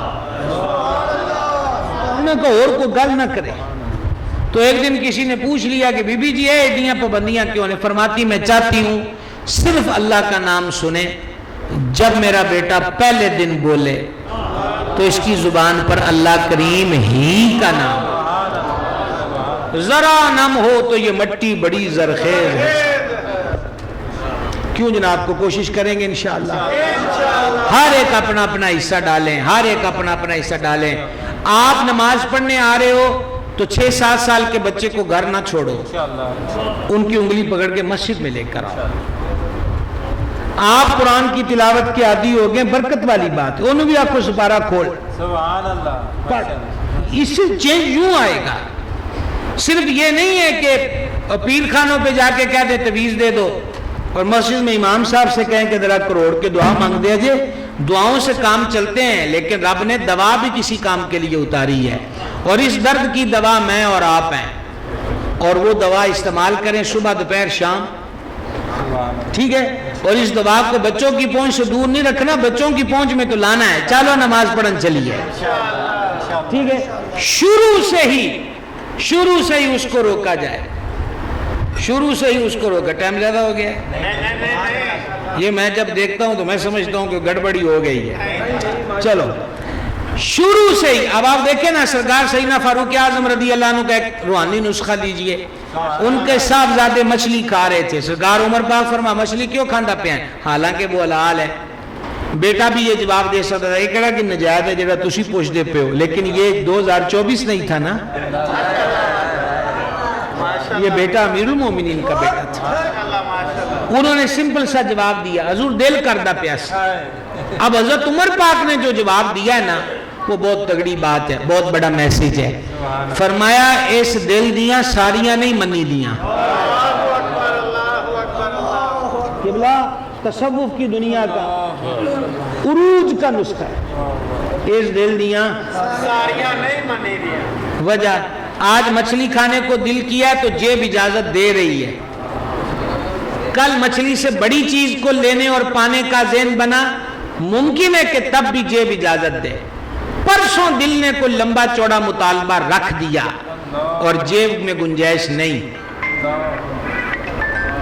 انہیں کہا اور کوئی گل نہ کرے۔ تو ایک دن کسی نے پوچھ لیا کہ بی بی جی ایڈیاں پابندیاں کیوں نے؟ فرماتی میں چاہتی ہوں صرف اللہ کا نام سنے، جب میرا بیٹا پہلے دن بولے تو اس کی زبان پر اللہ کریم ہی کا نام، ذرا نم ہو تو یہ مٹی بڑی زرخیز ہے۔ کیوں جناب کو کوشش کریں گے انشاءاللہ، ہر ایک اپنا اپنا حصہ ڈالیں، ہر ایک اپنا اپنا حصہ ڈالیں۔ آپ نماز پڑھنے آ رہے ہو تو 6-7 سال کے بچے کو گھر نہ چھوڑو، ان کی انگلی پکڑ کے مسجد میں لے کر آؤ۔ آپ قرآن کی تلاوت کے عادی ہو گئے، برکت والی بات ہے، انہوں بھی آپ کو سپارہ کھول سبحان اللہ، اس سے چینج یوں آئے گا۔ صرف یہ نہیں ہے کہ پیر خانوں پہ جا کے کہہ دے تویز دے دو اور مسجد میں امام صاحب سے کہیں کہ ذرا کروڑ کے دعا مانگ دے جے، دعاؤں سے کام چلتے ہیں لیکن رب نے دوا بھی کسی کام کے لیے اتاری ہے، اور اس درد کی دوا میں اور آپ ہیں، اور وہ دوا استعمال کریں صبح دوپہر شام، ٹھیک ہے؟ اور اس دوا کو بچوں کی پہنچ سے دور نہیں رکھنا، بچوں کی پہنچ میں تو لانا ہے۔ چلو نماز پڑھن چلیے، ٹھیک ہے؟ شروع سے ہی اس کو روکا جائے، شروع سے ہی اس کو روکا۔ ٹائم زیادہ ہو گیا ہے، یہ میں جب دیکھتا ہوں تو میں سمجھتا ہوں کہ گڑبڑی ہو گئی ہے۔ چلو شروع سے ہی. اب آپ دیکھیں نا سرکار سیدنا فاروق اعظم رضی اللہ عنہ کا ایک روحانی نسخہ لیجئے. ان کے صاحبزادے مچھلی کھا رہے تھے. سرکار عمر پاک فرما مچھلی کیوں کھاندا پیا ہے؟ حالانکہ وہ حلال ہے. بیٹا بھی یہ جواب دے سکتا تھا یہ کہڑا کہ نجائز ہے جڑا تسی پوچھتے پہ ہو. لیکن یہ 2024 نہیں تھا نا, یہ بیٹا امیر المومنین کا بیٹا تھا. انہوں نے سمپل سا جواب دیا, حضور دل کردہ پیاسا. اب حضرت عمر پاک نے جو جواب دیا ہے نا وہ بہت تگڑی بات ہے, بہت بڑا میسیج ہے. فرمایا اس دل دیاں ساریاں نہیں منی دیاں. قبلہ تصوف کی دنیا کا عروج کا نسخہ ہے. اس دل دیاں ساریاں نہیں منی دیاں. وجہ آج مچھلی کھانے کو دل کیا تو جیب اجازت دے رہی ہے. کل مچھلی سے بڑی چیز کو لینے اور پانے کا ذہن بنا, ممکن ہے کہ تب بھی جیب اجازت دے. پرسوں دل نے کوئی لمبا چوڑا مطالبہ رکھ دیا اور جیب میں گنجائش نہیں,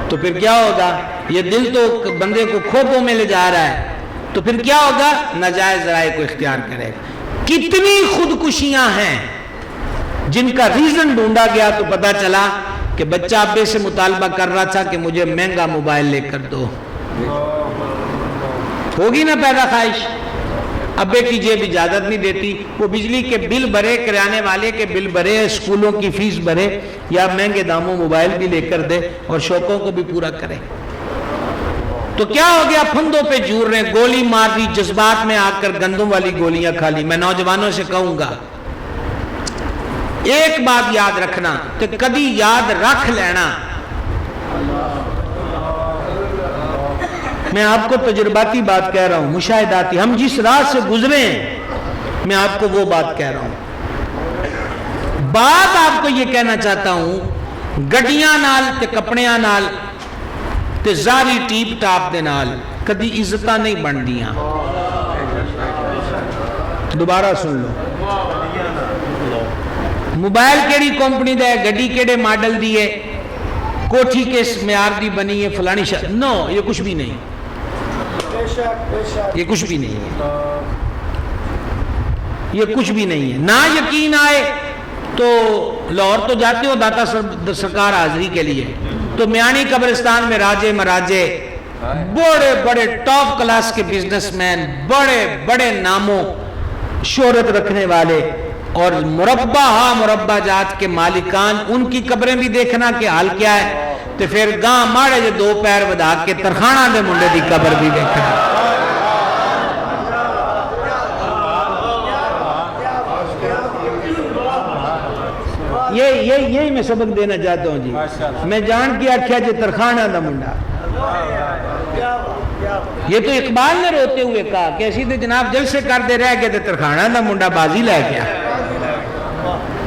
تو پھر کیا ہوگا؟ یہ دل تو بندے کو کھوپوں میں لے جا رہا ہے, تو پھر کیا ہوگا؟ ناجائز ذرائع کو اختیار کرے گا. کتنی خودکشیاں ہیں جن کا ریزن ڈھونڈا گیا تو پتا چلا کہ بچہ ابے سے مطالبہ کر رہا تھا کہ مجھے مہنگا موبائل لے کر دو. ہوگی نا پیدا خواہش, ابے کی جیب اجازت نہیں دیتی. وہ بجلی کے بل بھرے, کرانے والے کے بل بھرے, اسکولوں کی فیس بھرے, یا مہنگے داموں موبائل بھی لے کر دے اور شوقوں کو بھی پورا کرے. تو کیا ہو گیا؟ پھندوں پہ جور رہے, گولی مار دی, جذبات میں آ کر گندم والی گولیاں کھا لی. میں نوجوانوں سے کہوں گا ایک بات یاد رکھنا, کہ کبھی یاد رکھ لینا, میں آپ کو تجرباتی بات کہہ رہا ہوں, مشاہداتی, ہم جس راہ سے گزرے ہیں میں آپ کو وہ بات کہہ رہا ہوں. بات آپ کو یہ کہنا چاہتا ہوں, گڈیاں نال تے کپڑیاں نال تے زاری ٹیپ ٹاپ دے نال کدی عزتاں نہیں بن دیاں. دوبارہ سن لو, موبائل کیڑی کمپنی دا ہے, گڈی کیڑے ماڈل دی ہے, کوٹھی کس معیار دی بنی ہے, فلانی نو, یہ کچھ بھی نہیں, یہ کچھ بھی نہیں ہے, یہ کچھ بھی نہیں ہے. نہ یقین آئے تو لاہور تو جاتے ہو داتا سرکار حاضری کے لیے, تو میانی قبرستان میں راجے مراجے, بڑے بڑے ٹاپ کلاس کے بزنس مین, بڑے بڑے ناموں شہرت رکھنے والے اور مربع جات کے مالکان, ان کی قبریں بھی دیکھنا کہ حال کیا ہے. تو پھر گاں ماڑے جو 2 پیر ودا کے ترخانہ دے منڈے دی قبر بھی دیکھنا. یہی میں سبق دینا چاہتا ہوں جی. میں جان کے آکھیا جی ترخانہ دا منڈا, یہ تو اقبال نے روتے ہوئے کہا کہ ایسی تو جناب جلسے کر دے رہے گئے ترخانہ دا منڈا بازی لے گیا.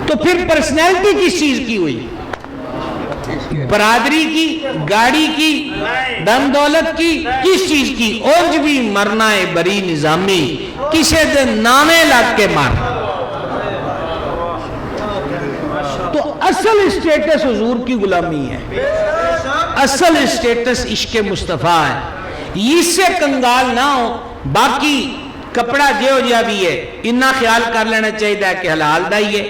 تو پھر پرسنالٹی کس چیز کی ہوئی؟ برادری کی, گاڑی کی, دم دولت کی, کس چیز کی؟ اونج بھی مرنا ہے بری نظامی, کسے دے نامے لگ کے مر. تو اصل اسٹیٹس حضور کی غلامی ہے, اصل اسٹیٹس عشق مصطفیٰ ہے. اس سے کنگال نہ ہو. باقی کپڑا جو جا بھی ہے اتنا خیال کر لینا چاہیے کہ حلال دا ہی ہے,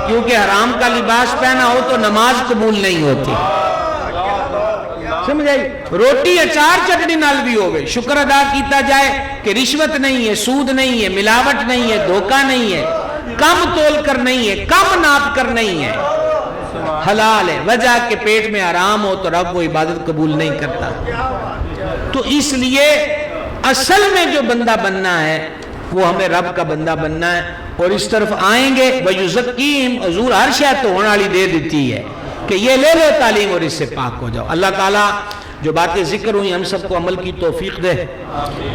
کیونکہ حرام کا لباس پہنا ہو تو نماز قبول نہیں ہوتی. سمجھ آئی؟ روٹی اچار چٹنی نال بھی ہوگی, شکر ادا کیتا جائے کہ رشوت نہیں ہے, سود نہیں ہے, ملاوٹ نہیں ہے, دھوکہ نہیں ہے, کم تول کر نہیں ہے, کم ناپ کر نہیں ہے, حلال ہے. وجہ کہ پیٹ میں آرام ہو تو رب وہ عبادت قبول نہیں کرتا. تو اس لیے اصل میں جو بندہ بننا ہے وہ ہمیں رب کا بندہ بننا ہے, اور اس طرف آئیں گے. وَيُزَكِّيهِمْ, حضور ہر شاید تو ہونے والی دے دیتی ہے کہ یہ لے لو تعلیم اور اس سے پاک ہو جاؤ. اللہ تعالیٰ جو باتیں ذکر ہوئی ہم سب کو عمل کی توفیق دے.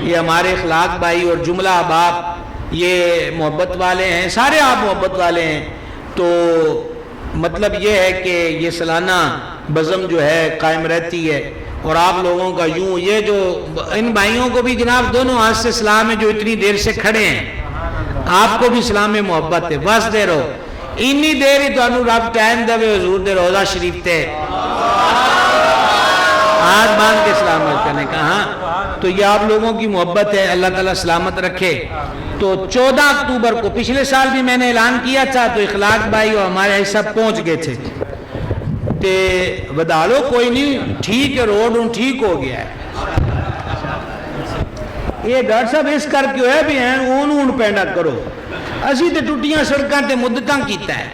یہ ہمارے اخلاق بھائی اور جملہ احباب یہ محبت والے ہیں, سارے آپ محبت والے ہیں. تو مطلب یہ ہے کہ یہ سالانہ بزم جو ہے قائم رہتی ہے, اور آپ لوگوں کا یوں یہ جو ان بھائیوں کو بھی جناب دونوں ہاتھ سے سلام ہے جو اتنی دیر سے کھڑے ہیں, آپ کو بھی سلام محبت ہے. بس دے رہو انی دیر ہی تو انہوں رب ٹائم دے حضور دے روضہ شریف تے ہاتھ باندھ کے سلامت کرنے کا. ہاں تو یہ آپ لوگوں کی محبت ہے, اللہ تعالیٰ سلامت رکھے. تو 14 اکتوبر کو پچھلے سال بھی میں نے اعلان کیا تھا تو اخلاق بھائی اور ہمارے سب پہنچ گئے تھے تے بدالو کوئی نہیں ٹھیک ہے روڈ ٹھیک ہو گیا ہے یہ ڈاکٹر صاحب اس کر کے ہویا بھی ہیں اون پینڈا کرو اسی تے ٹوٹیاں سڑکاں تے مدتاں کیتا ہے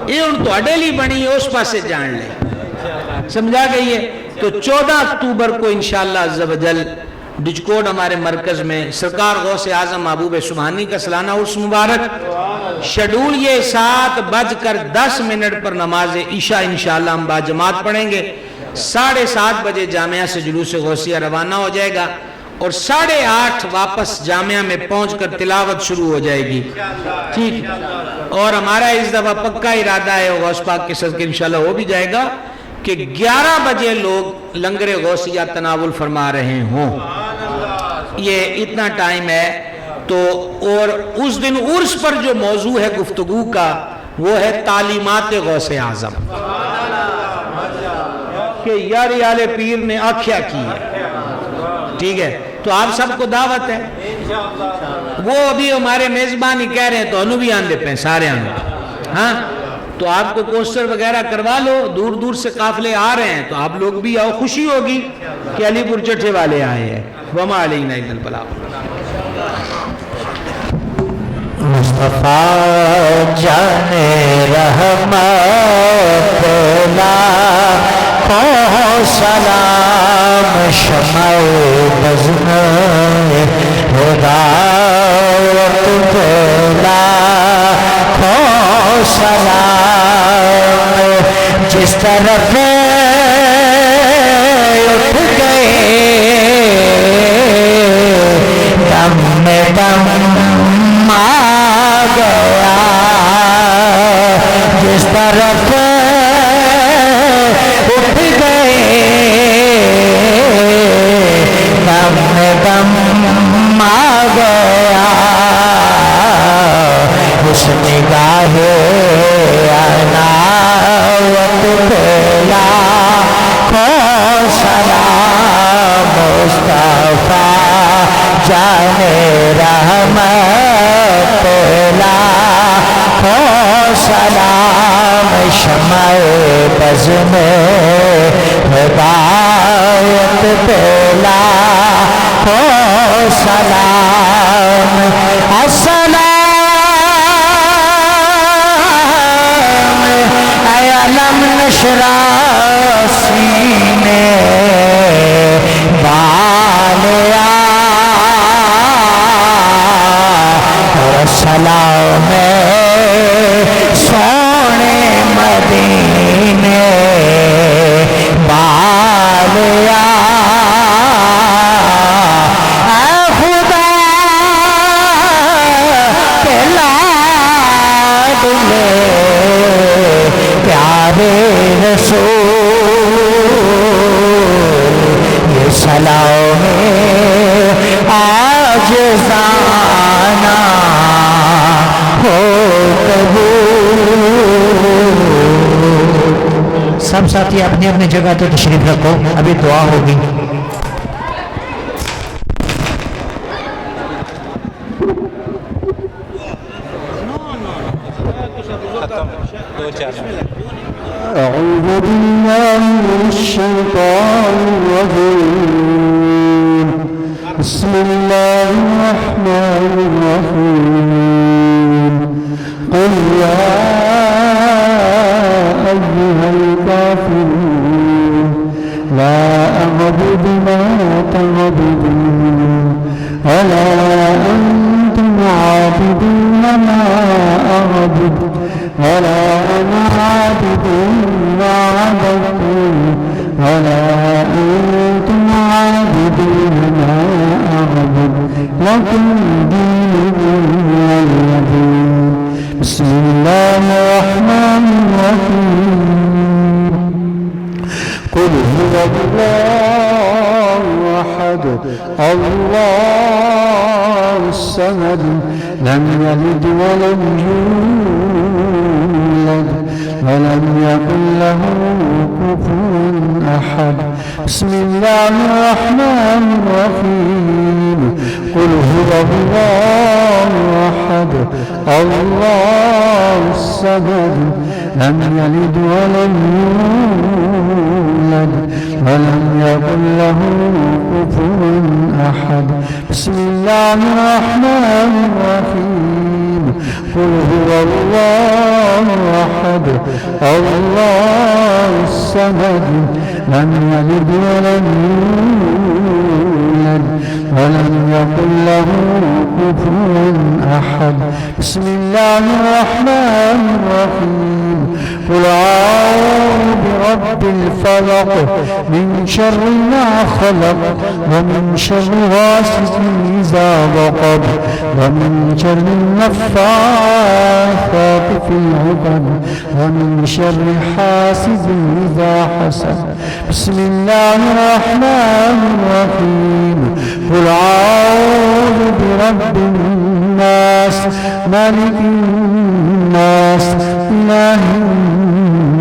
یہ ہن تواڈے لیے بنی ہے اس پاسے جان لے سمجھا گئی ہے تو 14 اکتوبر کو انشاءاللہ عز و جل ڈجکوٹ ہمارے مرکز میں سرکار غوث اعظم محبوب سبحانی کا سالانہ عرس مبارک شیڈول یہ 7:10 پر نماز عشاء انشاءاللہ ہم باجماعت پڑھیں گے 7:30 بجے جامعہ سے جلوس غوثیہ روانہ ہو جائے گا اور 8:30 واپس جامعہ میں پہنچ کر تلاوت شروع ہو جائے گی ٹھیک اور ہمارا اس دفعہ پکا ارادہ ہے غوث پاک کے صدقے انشاءاللہ ہو بھی جائے گا کہ 11 بجے لوگ لنگر غوثیہ تناول فرما رہے ہوں یہ اتنا ٹائم ہے تو اور اس دن عرس پر جو موضوع ہے گفتگو کا وہ ہے تعلیمات غوث اعظم کہ یاری آلے پیر نے آکھیا کی ہے ٹھیک ہے تو آپ سب کو دعوت ہے وہ ابھی ہمارے میزبان ہی کہہ رہے ہیں تو انہوں بھی آن دے پہ سارے آن ہاں تو آپ کو پوسٹر وغیرہ کروا لو دور دور سے قافلے آ رہے ہیں تو آپ لوگ بھی آؤ خوشی ہوگی کہ علی پور چٹھے والے آئے ہیں وما علینا الا البلاغ مصطفیٰ جان رحمت لاکھوں سلام شمع بزم ہدایت پہ لاکھوں سلام جس طرف اٹھ گئے دم میں دم آ گیا جس طرف اٹھ گئے دم میں دم آ گیا اس نگاہ عنایت پہ لاکھوں سلام مصطفیٰ جان رحمت لاکھوں سلام شمع بزم ہدایت پہ لاکھوں سلام السلام اے علم نشرہ سینے بالیا سلام سونے مدینے بالیا اے خدا کے لاڈلے پیارے رسول یہ سلام آج زانا ہو قبول سب ساتھی اپنی اپنی جگہ تو تشریف رکھو ابھی دعا ہوگی أعوذ بالله من الشيطان الرجيم بسم الله الرحمن الرحيم قل يا أيها الكافرون لا أعبد ما تعبدون ولا أنتم عابدون ما أعبد ولا أنا عابد ما عبدتم ولا أنتم عابدون ما أعبد لكم دينكم ولي دين بسم الله الرحمن الرحيم قل هو الله أحد الله الصمد لم يلد ولم يولد ولم يكن له كفوا أحد بسم الله الرحمن الرحيم قل هو الله أحد الله الصمد لم يلد ولم يولد ولم يكن له كفوا أحد بسم الله الرحمن الرحيم قل هو الله أحد الله الصمد لم يلد ولم يولد ولم يكن له كفوا أحد بسم الله الرحمن الرحيم قل أعوذ برب الفلق من شر ما خلق ومن شر غاسق إذا وقب ومن شر النفاثات في العقد ومن شر حاسد إذا حسد بسم الله الرحمن الرحيم قل أعوذ برب الناس ملك الناس إله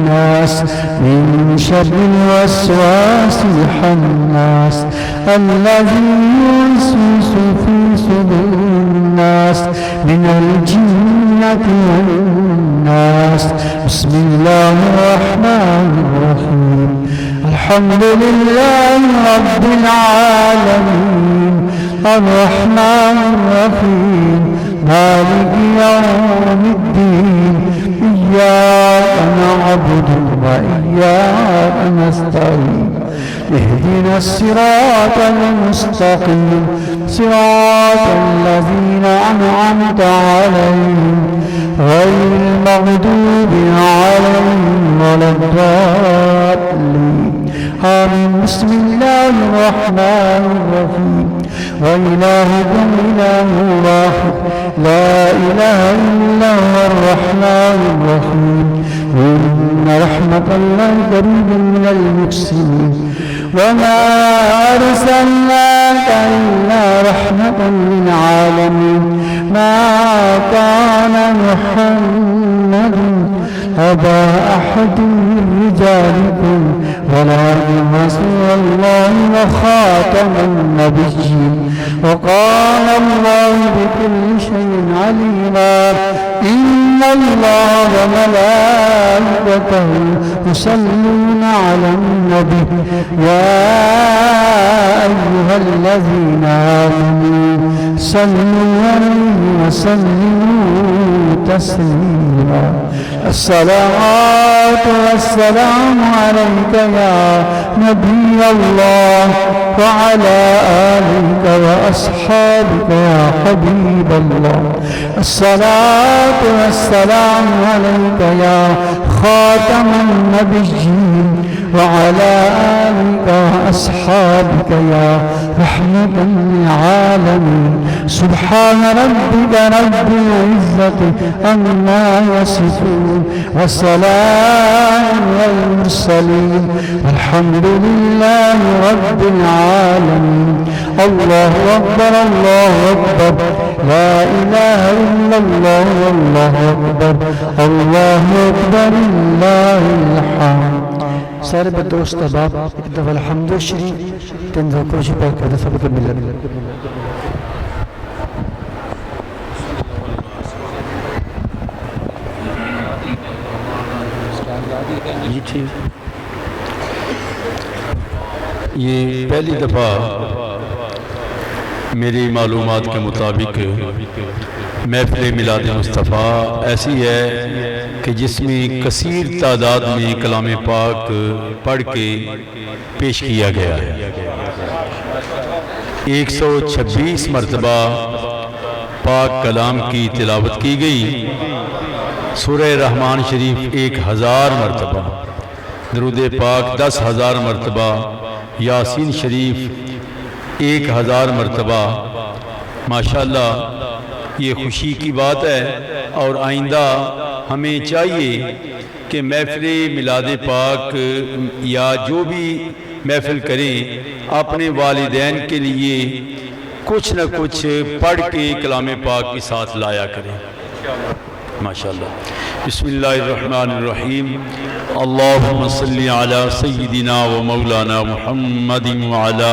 الناس من شر الوسواس الخناس الذي يوسوس في صدور الناس من الجنة والناس بسم الله الرحمن الرحيم الحمد لله رب العالمين الرحمن الرحيم مالك يوم الدين إياك نعبد وإياك نستعين اهدنا الصراط المستقيم صراط الذين أنعمت عليهم غير المغضوب عليهم ولا الضالين آمين بسم الله الرحمن الرحيم وإلهكم إله واحد لا إله إلا هو الرحمن الرحيم إن رحمة الله قريب من المحسنين وما أرسلناك إلا رحمة للعالمين ما كان محمد أبا أحد من رجالكم ولكن رسول الله وخاتم النبيين وقال الله بكل شيء عليما إن الله وملائكته يصلون على النبي يا أيها الذين آمنوا صلوا عليه وسلموا تسليما الصلاة والسلام عليك يا نبي الله وعلى آلك وأصحابك يا حبيب الله الصلاة والسلام عليك يا خاتم النبيين وعلى آلك وأصحابك يا رحمة للعالمين سبحان ربك رب العزة عما يصفون وسلام على المرسلين والحمد لله رب العالمين الله أكبر الله أكبر لا إله إلا الله والله أكبر الله أكبر لله الحمد سارے دوست احباب ایک دفعہ الحمد شریف تین دفعہ کوشش پاک کرتے سب کو ملت یہ پہلی دفعہ میری معلومات کے مطابق محفل میلاد مصطفیٰ ایسی ہے کہ جس میں کثیر تعداد میں کلام پاک پڑھ کے پیش کیا گیا ہے 126 مرتبہ پاک کلام کی تلاوت کی گئی سورہ رحمان شریف 1000 مرتبہ درود پاک 10,000 مرتبہ یاسین شریف 1000 مرتبہ ماشاءاللہ یہ خوشی کی بات ہے اور آئندہ ہمیں چاہیے کہ محفل میلاد پاک یا جو بھی محفل کریں اپنے والدین کے لیے کچھ نہ کچھ پڑھ کے کلام پاک کے ساتھ لایا کریں ماشاءاللہ بسم اللہ الرحمن الرحیم اللہم صلی علی سیدنا و مولانا محمد وعلی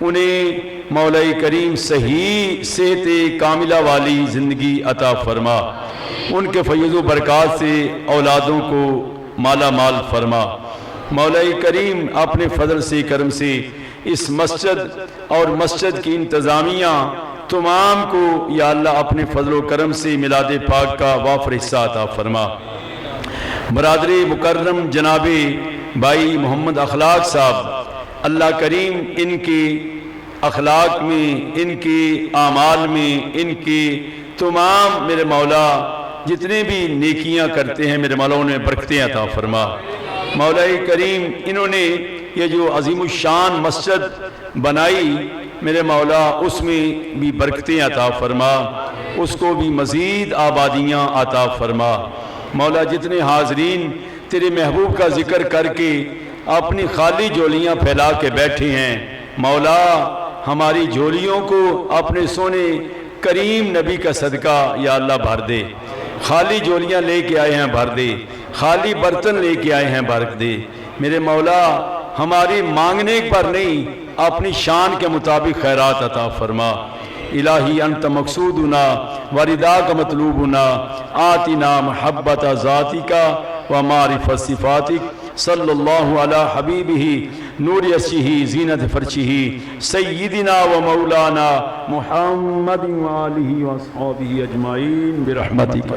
انہیں مولا کریم صحیح صحت کاملہ والی زندگی عطا فرما، ان کے فیض و برکات سے اولادوں کو مالا مال فرما۔ مولا کریم اپنے فضل سے کرم سے اس مسجد اور مسجد کی انتظامیہ تمام کو یا اللہ اپنے فضل و کرم سے میلاد پاک کا وافر حصہ عطا فرما۔ برادر مکرم جناب بھائی محمد اخلاق صاحب، اللہ کریم ان کے اخلاق میں، ان کے اعمال میں، ان کے تمام میرے مولا جتنے بھی نیکیاں کرتے ہیں میرے مولا انہیں برکتیں عطا فرما۔ مولا کریم انہوں نے یہ جو عظیم الشان مسجد بنائی میرے مولا اس میں بھی برکتیں عطا فرما، اس کو بھی مزید آبادیاں عطا فرما۔ مولا جتنے حاضرین تیرے محبوب کا ذکر کر کے اپنی خالی جھولیاں پھیلا کے بیٹھے ہیں، مولا ہماری جھولیوں کو اپنے سونے کریم نبی کا صدقہ یا اللہ بھر دے۔ خالی جھولیاں لے کے آئے ہیں بھر دے، خالی برتن لے کے آئے ہیں بھر دے میرے مولا، ہماری مانگنے پر نہیں اپنی شان کے مطابق خیرات عطا فرما۔ الہی انت مقصودنا ورداک مطلوبنا، آتنا محبت ذاتک ومعرفت صفاتک، صلی اللہ علی حبیبہ نور یسیہ زینت فرشہ سیدنا و مولانا محمد وآلہ واصحابہ اجمعین برحمتک۔